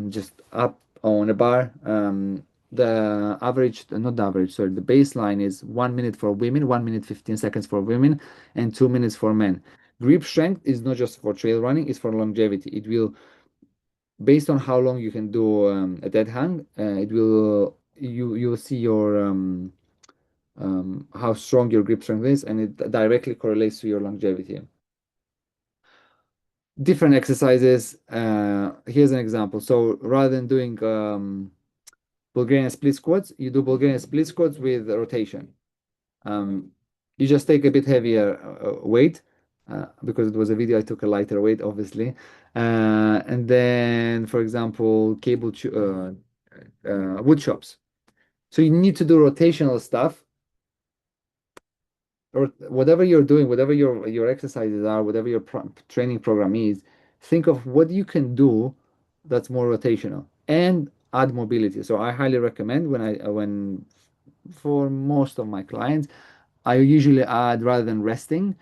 just up on a bar. The average, not the average, sorry, the baseline is 1 minute for women, 1 minute 15 seconds for women, and 2 minutes for men. Grip strength is not just for trail running; it's for longevity. It will based on how long you can do a dead hang, it will you'll see your how strong your grip strength is, and it directly correlates to your longevity. Different exercises. Here's an example. So rather than doing Bulgarian split squats, you do Bulgarian split squats with rotation. Um, you just take a bit heavier weight because it was a video. I took a lighter weight, obviously, and then, for example, wood chops. So you need to do rotational stuff, or whatever you're doing, whatever your exercises are, whatever your training program is. Think of what you can do that's more rotational and add mobility. So I highly recommend when for most of my clients I usually add rather than resting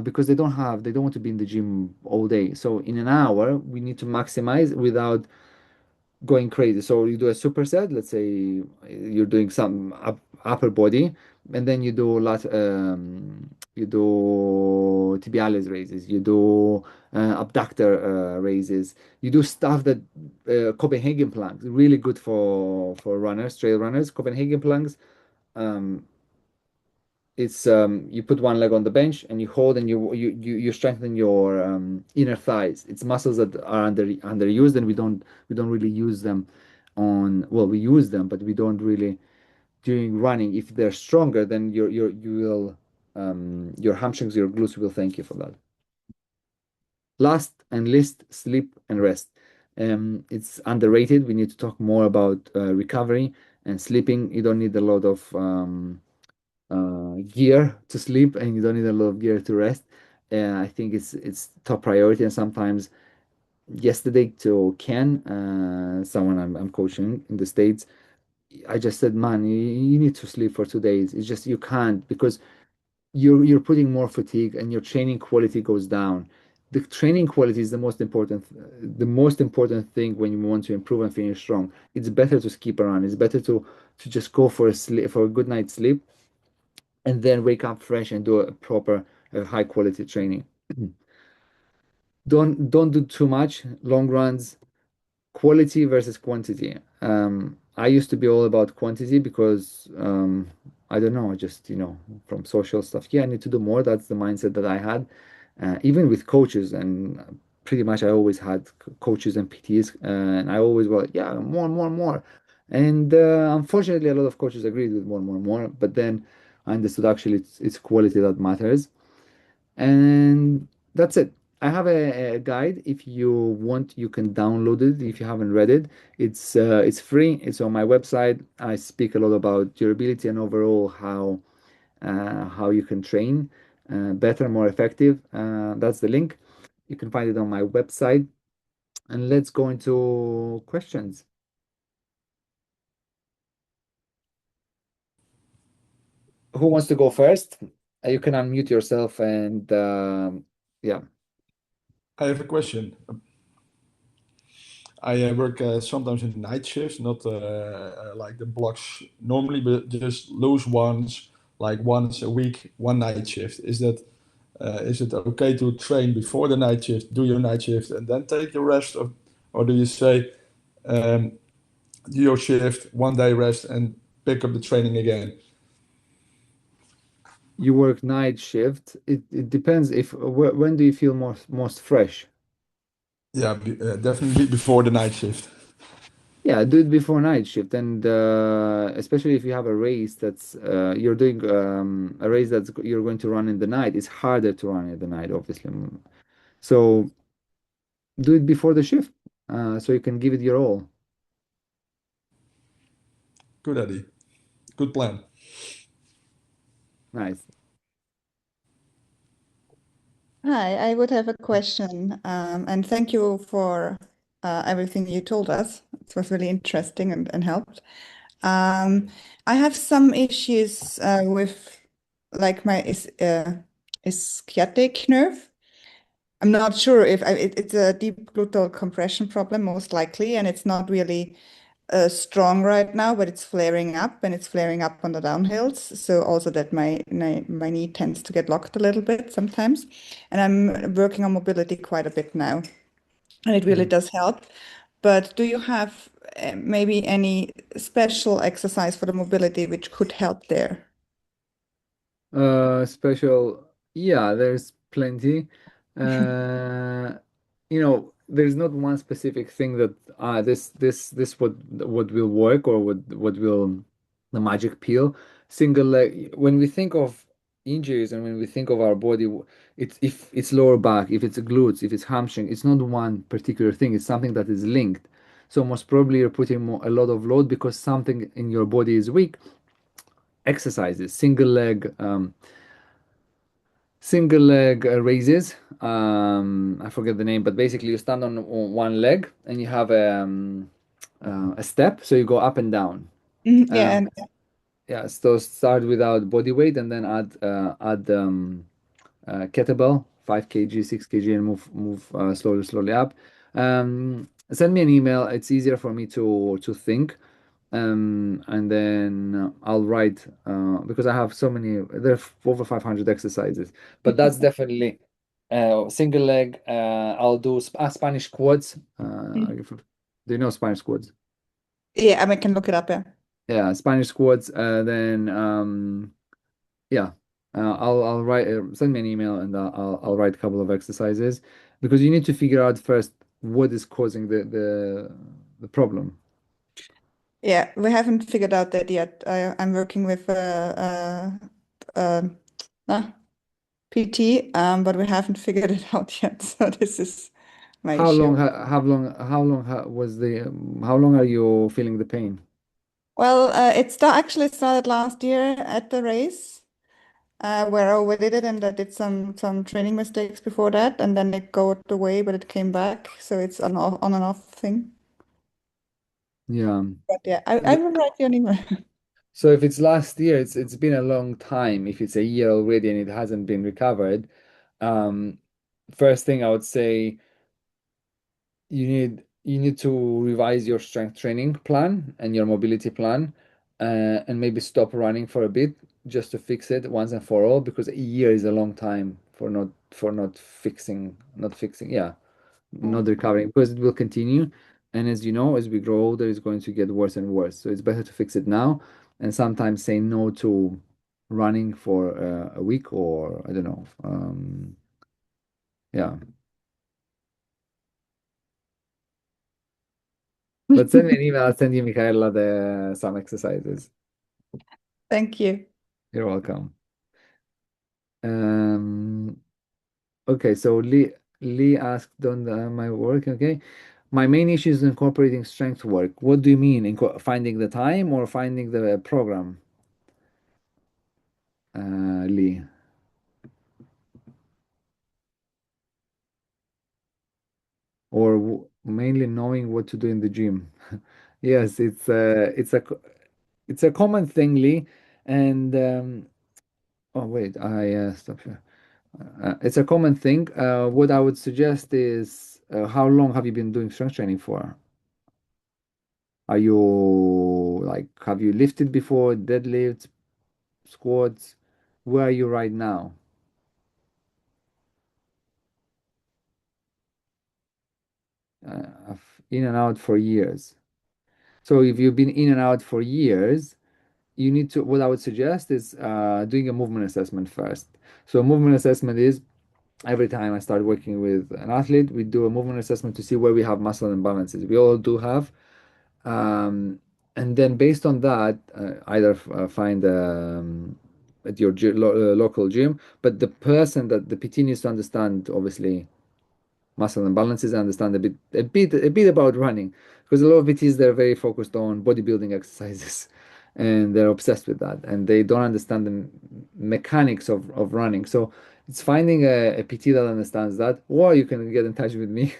because they don't want to be in the gym all day. So in an hour, we need to maximize without going crazy. So you do a superset. Let's say you're doing some upper body, and then you do you do tibialis raises, you do abductor raises, you do stuff that Copenhagen planks, really good for runners, trail runners. Copenhagen planks. Um, it's you put one leg on the bench and you hold and you strengthen your inner thighs. It's muscles that are underused and we don't really use them on well we use them but we don't really during running. If they're stronger, then you will your hamstrings, your glutes will thank you for that. Last and least, sleep and rest. It's underrated. We need to talk more about recovery and sleeping. You don't need a lot of gear to sleep and you don't need a lot of gear to rest. And I think it's top priority. And sometimes yesterday to Ken, someone I'm coaching in the States, I just said, man, you need to sleep for 2 days. It's just you can't because you're putting more fatigue and your training quality goes down. The training quality is the most important thing when you want to improve and finish strong. It's better to skip around. It's better to just go for a good night's sleep and then wake up fresh and do a proper high quality training. Don't do too much long runs, quality versus quantity. I used to be all about quantity because I don't know, just from social stuff. Yeah, I need to do more. That's the mindset that I had, even with coaches, and pretty much I always had coaches and PTs, and I always was yeah, more, more, more. And unfortunately, a lot of coaches agreed with more, more, more. But then I understood actually it's quality that matters. And that's it. I have a guide. If you want, you can download it if you haven't read it. It's free. It's on my website. I speak a lot about durability and overall how you can train better, more effective. That's the link. You can find it on my website. And let's go into questions. Who wants to go first? You can unmute yourself and yeah. I have a question. I work sometimes in night shifts, not like the blocks normally, but just loose ones, like once a week, one night shift. Is that Is it okay to train before the night shift, do your night shift, and then take your rest, or do you say um, do your shift, 1 day rest, and pick up the training again? You work night shift. It depends if when do you feel most fresh? Yeah, definitely before the night shift. Yeah, do it before night shift, and especially if you have a race that's you're doing a race that's you're going to run in the night. It's harder to run in the night, obviously. So do it before the shift, so you can give it your all. Good, Eddie. Good plan. Nice. Hi, I would have a question, and thank you for everything you told us. It was really interesting and helped. Um, I have some issues with like my ischiatic nerve. I'm not sure if it's a deep gluteal compression problem, most likely, and it's not really strong right now, but it's flaring up and it's flaring up on the downhills. So also that my knee tends to get locked a little bit sometimes. And I'm working on mobility quite a bit now, and it really does help. But do you have maybe any special exercise for the mobility which could help there? Special, yeah, there's plenty. Uh, there's not one specific thing that this what will work or what will the magic pill. Single leg. When we think of injuries and when we think of our body, it's if it's lower back, if it's glutes, if it's hamstring, it's not one particular thing. It's something that is linked. So most probably you're putting a lot of load because something in your body is weak. Exercises, single leg raises. I forget the name, but basically you stand on one leg and you have a step, so you go up and down. Mhm, yeah, Um, and yeah, so start without body weight and then add kettlebell, 5 kg, 6 kg, and move slowly up. Send me an email. It's easier for me to think. And then I'll write because I have so many. There are over 500 exercises, but that's definitely single leg. I'll do Spanish quads. Do you know Spanish quads? yeah, I mean, I can look it up. Yeah. Yeah, Spanish squats. Then yeah, I'll write. Send me an email and I'll write a couple of exercises because you need to figure out first what is causing the problem. Yeah, we haven't figured out that yet. I'm working with uh, PT, but we haven't figured it out yet. So this is my How issue. long? Was the? How long are you feeling the pain? Well, actually started last year at the race, where I overdid it and I did some training mistakes before that, and then it got away, but it came back. So it's on and off thing. Yeah. But yeah, I will write you an email. So if it's last year, it's been a long time. If it's a year already and it hasn't been recovered, um, first thing I would say you need to revise your strength training plan and your mobility plan, and maybe stop running for a bit just to fix it once and for all because a year is a long time for not fixing, yeah, not recovering because it will continue. And as you know, as we grow older, it's going to get worse and worse. So it's better to fix it now and sometimes say no to running for a week or I don't know. Yeah. But send me an email. I'll send you, Michaela, some exercises. Thank you. You're welcome. Um, okay, so Lee asked, "Don't my work?" Okay, my main issue is incorporating strength work. What do you mean? Finding the time or finding the program, Lee? Or mainly knowing what to do in the gym? Yes, it's a common thing, Lee. And oh wait, I stop here. It's a common thing. What I would suggest is, how long have you been doing strength training for? Are you like, have you lifted before, deadlifts, squats? Where are you right now? in and out for years. So if you've been in and out for years, you need to, what I would suggest is doing a movement assessment first. So a movement assessment is every time I start working with an athlete, we do a movement assessment to see where we have muscle imbalances. We all do have. And then based on that, either find at your local gym, but the person that the PT needs to understand, obviously, muscle imbalances and understand a bit about running, because a lot of PTs, they're very focused on bodybuilding exercises and they're obsessed with that and they don't understand the mechanics of running. So it's finding a PT that understands that, or you can get in touch with me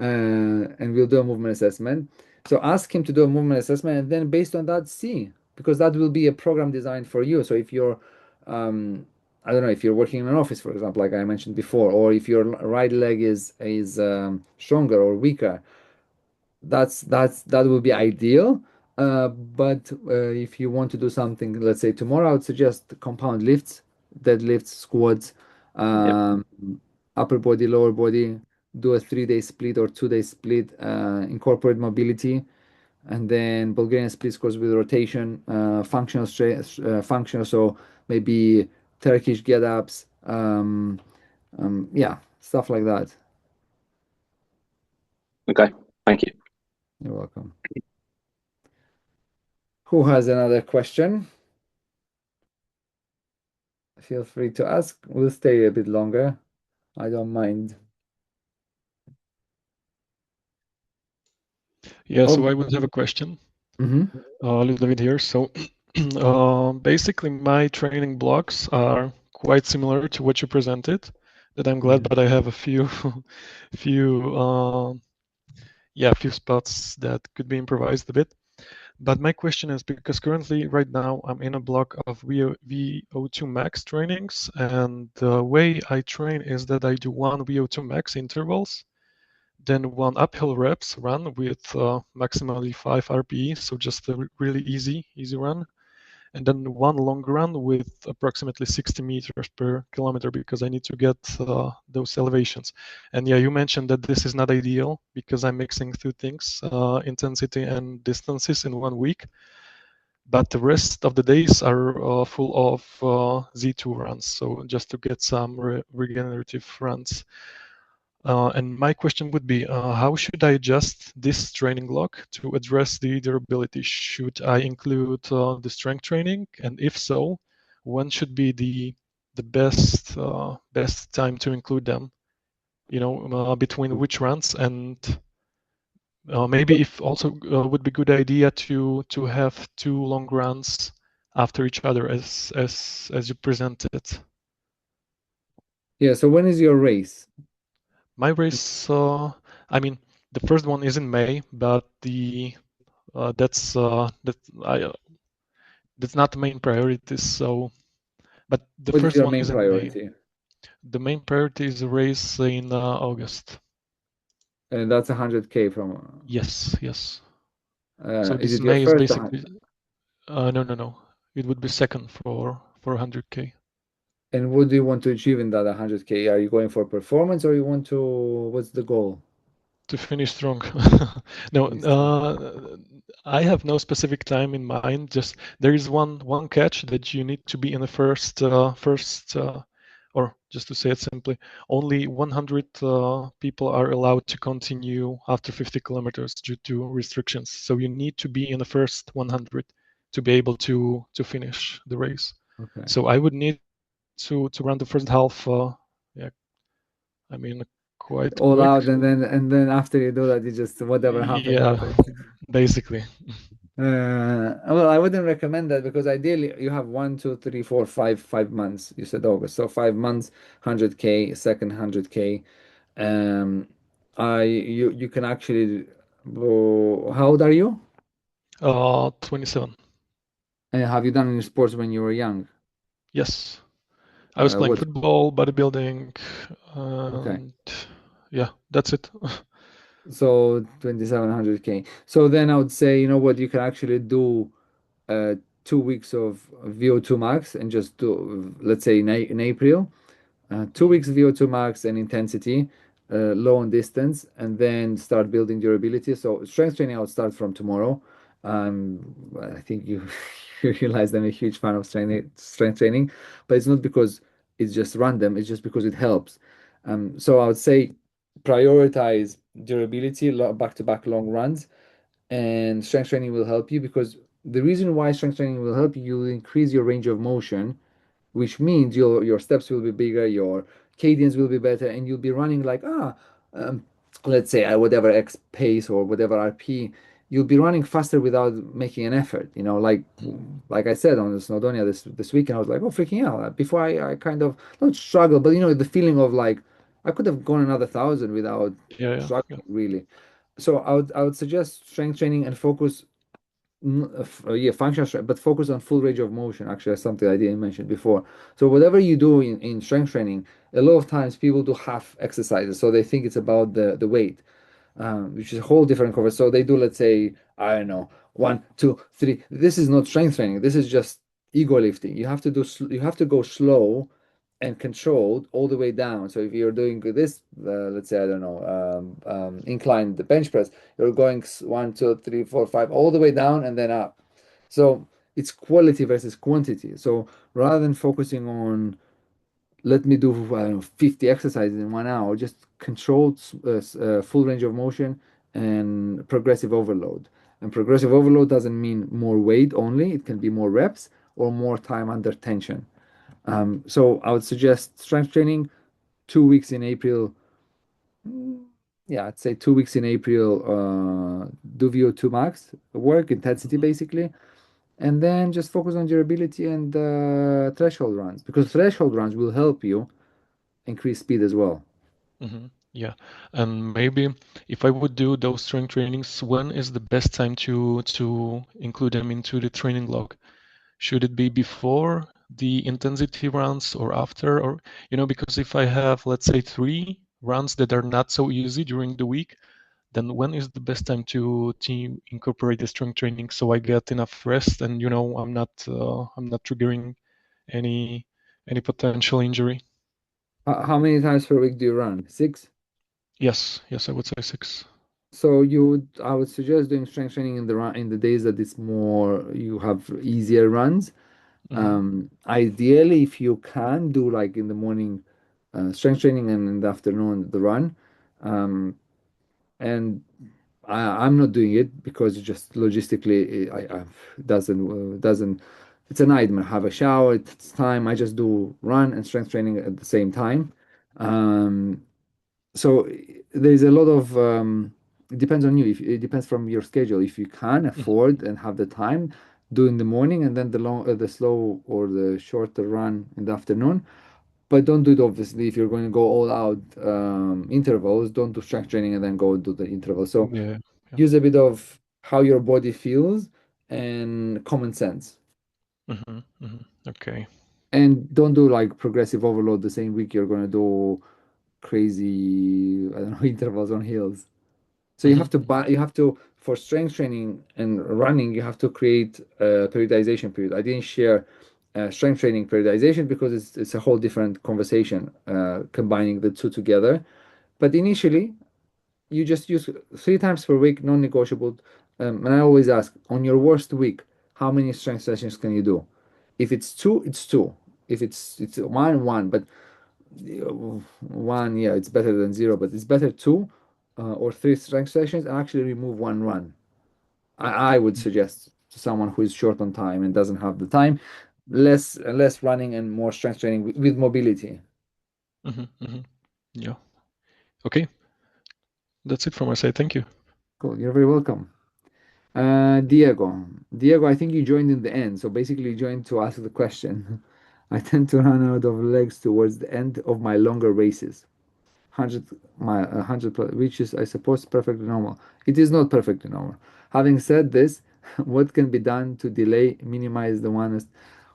and we'll do a movement assessment. So ask him to do a movement assessment and then based on that, see, because that will be a program designed for you. So if you're I don't know, if you're working in an office, for example, like I mentioned before, or if your right leg is stronger or weaker, that would be ideal. But if you want to do something, let's say tomorrow, I would suggest compound lifts, deadlifts, squats, Yep. um, upper body, lower body. Do a 3-day split or 2-day split. Incorporate mobility, and then Bulgarian split squats with rotation, functional strength, functional. So maybe Turkish get ups, yeah, stuff like that. Okay. Thank you. You're welcome. Who has another question? Feel free to ask. We'll stay a bit longer. I don't mind. Yeah, so Oh, I would have a question. mhm. David here. So basically, my training blocks are quite similar to what you presented. That I'm glad, but I have a few, few, few spots that could be improvised a bit. But my question is because currently, right now, I'm in a block of VO2 max trainings, and the way I train is that I do one VO2 max intervals, then one uphill reps run with maximally 5 RPE, so just a really easy run, and then one long run with approximately 60 meters per kilometer because I need to get those elevations. And yeah, you mentioned that this is not ideal because I'm mixing two things, intensity and distances in 1 week. But the rest of the days are full of Z2 runs, so just to get some regenerative runs. And my question would be, how should I adjust this training block to address the durability? Should I include the strength training? And if so, when should be the best time to include them? Between which runs, and maybe if also would be good idea to have two long runs after each other as you presented. Yeah, so when is your race? My race, I mean, the first one is in May, but that's that's not the main priority. So, but the What is first your one main is in May. priority? The main priority is a race in August. And that's 100K from. Yes. So Is this it your May is first? basically no. It would be second for 100K. And what do you want to achieve in that 100K? Are you going for performance or you want to, what's the goal? To finish strong. No, Finish strong. I have no specific time in mind. Just there is one catch that you need to be in the first, or just to say it simply, only 100 people are allowed to continue after 50 kilometers due to restrictions. So you need to be in the first 100 to be able to finish the race. Okay. So I would need to run the first half. Yeah, I mean quite All quick. out, and then after you do that, you just whatever happened Yeah, happened. basically. Well, I wouldn't recommend that because ideally you have 1, 2, 3, 4, 5 months. You said August, so 5 months, 100K, second 100K. You can actually. How old are you? 27. And have you done any sports when you were young? Yes. I was playing What? football, bodybuilding, Okay. and yeah, that's it. So 2700K. So then I would say, you know what, you can actually do 2 weeks of VO2 max and just do, let's say in April, 2 weeks VO2 max and intensity, low on distance, and then start building durability. So strength training, I'll start from tomorrow. I think you you realize I'm a huge fan of strength training, but it's not because it's just random. It's just because it helps. So I would say prioritize durability, back-to-back long runs, and strength training will help you because the reason why strength training will help you, you'll increase your range of motion, which means your steps will be bigger, your cadence will be better, and you'll be running like um, let's say at whatever X pace or whatever RP, you'll be running faster without making an effort. Like I said on the Snowdonia this weekend, I was like, oh freaking hell! Before I kind of not struggle, but the feeling of like I could have gone another 1,000 without Yeah. struggling really. So I would suggest strength training and focus yeah, functional strength, but focus on full range of motion. Actually, that's something I didn't mention before. So whatever you do in strength training, a lot of times people do half exercises, so they think it's about the weight, which is a whole different cover. So they do, let's say, I don't know, 1, 2, 3. This is not strength training. This is just ego lifting. You have to go slow and controlled all the way down. So if you're doing this, let's say, I don't know, incline the bench press, you're going 1, 2, 3, 4, 5, all the way down and then up. So it's quality versus quantity. So rather than focusing on let me do I don't know, 50 exercises in 1 hour, just controlled full range of motion and progressive overload. And progressive overload doesn't mean more weight only, it can be more reps or more time under tension. So I would suggest strength training 2 weeks in April. Yeah, I'd say 2 weeks in April, do VO2 max work, intensity basically, and then just focus on durability and threshold runs because threshold runs will help you increase speed as well. Yeah, and maybe if I would do those strength trainings, when is the best time to include them into the training log? Should it be before the intensity runs or after? Or because if I have, let's say, 3 runs that are not so easy during the week, then when is the best time to incorporate the strength training so I get enough rest and I'm not triggering any potential injury? How many times per week do you run? 6? Yes, I would say 6. So I would suggest doing strength training in the days that it's more you have easier runs. Ideally, if you can do like in the morning, strength training and in the afternoon the run. And I'm not doing it because just logistically I doesn't it's a nightmare. Have a shower, it's time. I just do run and strength training at the same time. Um, so there's a lot of it depends on you. It depends from your schedule. If you can afford and have the time, do in the morning and then the slow or the shorter run in the afternoon. But don't do it obviously if you're going to go all out intervals. Don't do strength training and then go do the intervals. So Yeah. use a bit of how your body feels and common sense. Okay. And don't do like progressive overload the same week you're going to do crazy, I don't know, intervals on hills. So you have to for strength training and running, you have to create a periodization period. I didn't share strength training periodization because it's a whole different conversation, combining the two together. But initially, you just use 3 times per week, non-negotiable. And I always ask, on your worst week, how many strength sessions can you do? If it's 2, it's 2. If it's 1, 1. But 1, yeah, it's better than 0. But it's better 2 or 3 strength sessions and actually remove 1 run. I would suggest to someone who is short on time and doesn't have the time, less running and more strength training with mobility. Yeah. Okay. That's it from my side. Thank you. Cool. You're very welcome. Diego, I think you joined in the end. So basically, you joined to ask the question. I tend to run out of legs towards the end of my longer races. 100 plus, which is, I suppose, perfectly normal. It is not perfectly normal. Having said this, what can be done to delay, minimize the one?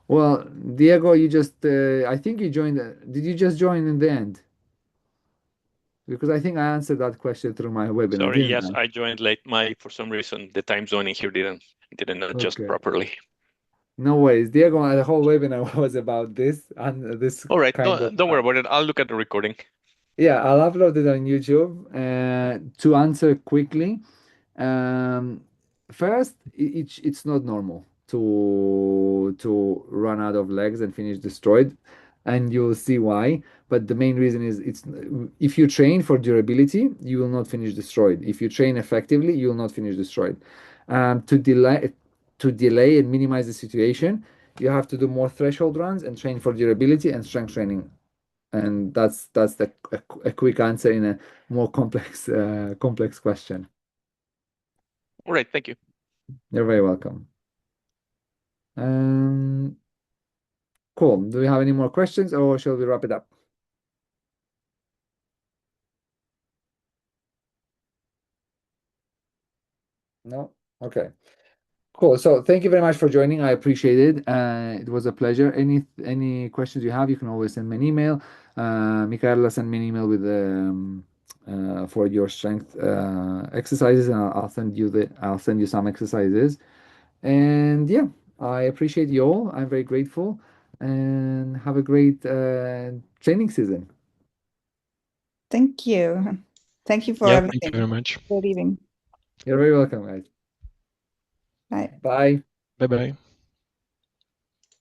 Well, Diego, I think you joined. Did you just join in the end? Because I think I answered that question through my webinar, Sorry, didn't yes, I joined late. For some reason, the time zone in here didn't adjust Okay. properly. No worries. Diego, the whole webinar was about this and this All right, kind of. don't worry about it. I'll look at the recording. Yeah, I'll upload it on YouTube. To answer quickly, um, first, it's not normal to run out of legs and finish destroyed, and you'll see why. But the main reason is it's if you train for durability, you will not finish destroyed. If you train effectively, you will not finish destroyed. To delay and minimize the situation, you have to do more threshold runs and train for durability and strength training. And that's a quick answer in a more complex question. All right, thank you. You're very welcome. Cool. Do we have any more questions, or shall we wrap it up? No? Okay. Cool. So thank you very much for joining. I appreciate it. It was a pleasure. Any questions you have, you can always send me an email. Michaela, send me an email with for your strength exercises, and I'll send you some exercises. And yeah, I appreciate you all. I'm very grateful, and have a great training season. Thank you. Thank you for Yeah, thank you everything. very much. For leaving. You're very welcome, guys. Bye. Bye. Bye bye.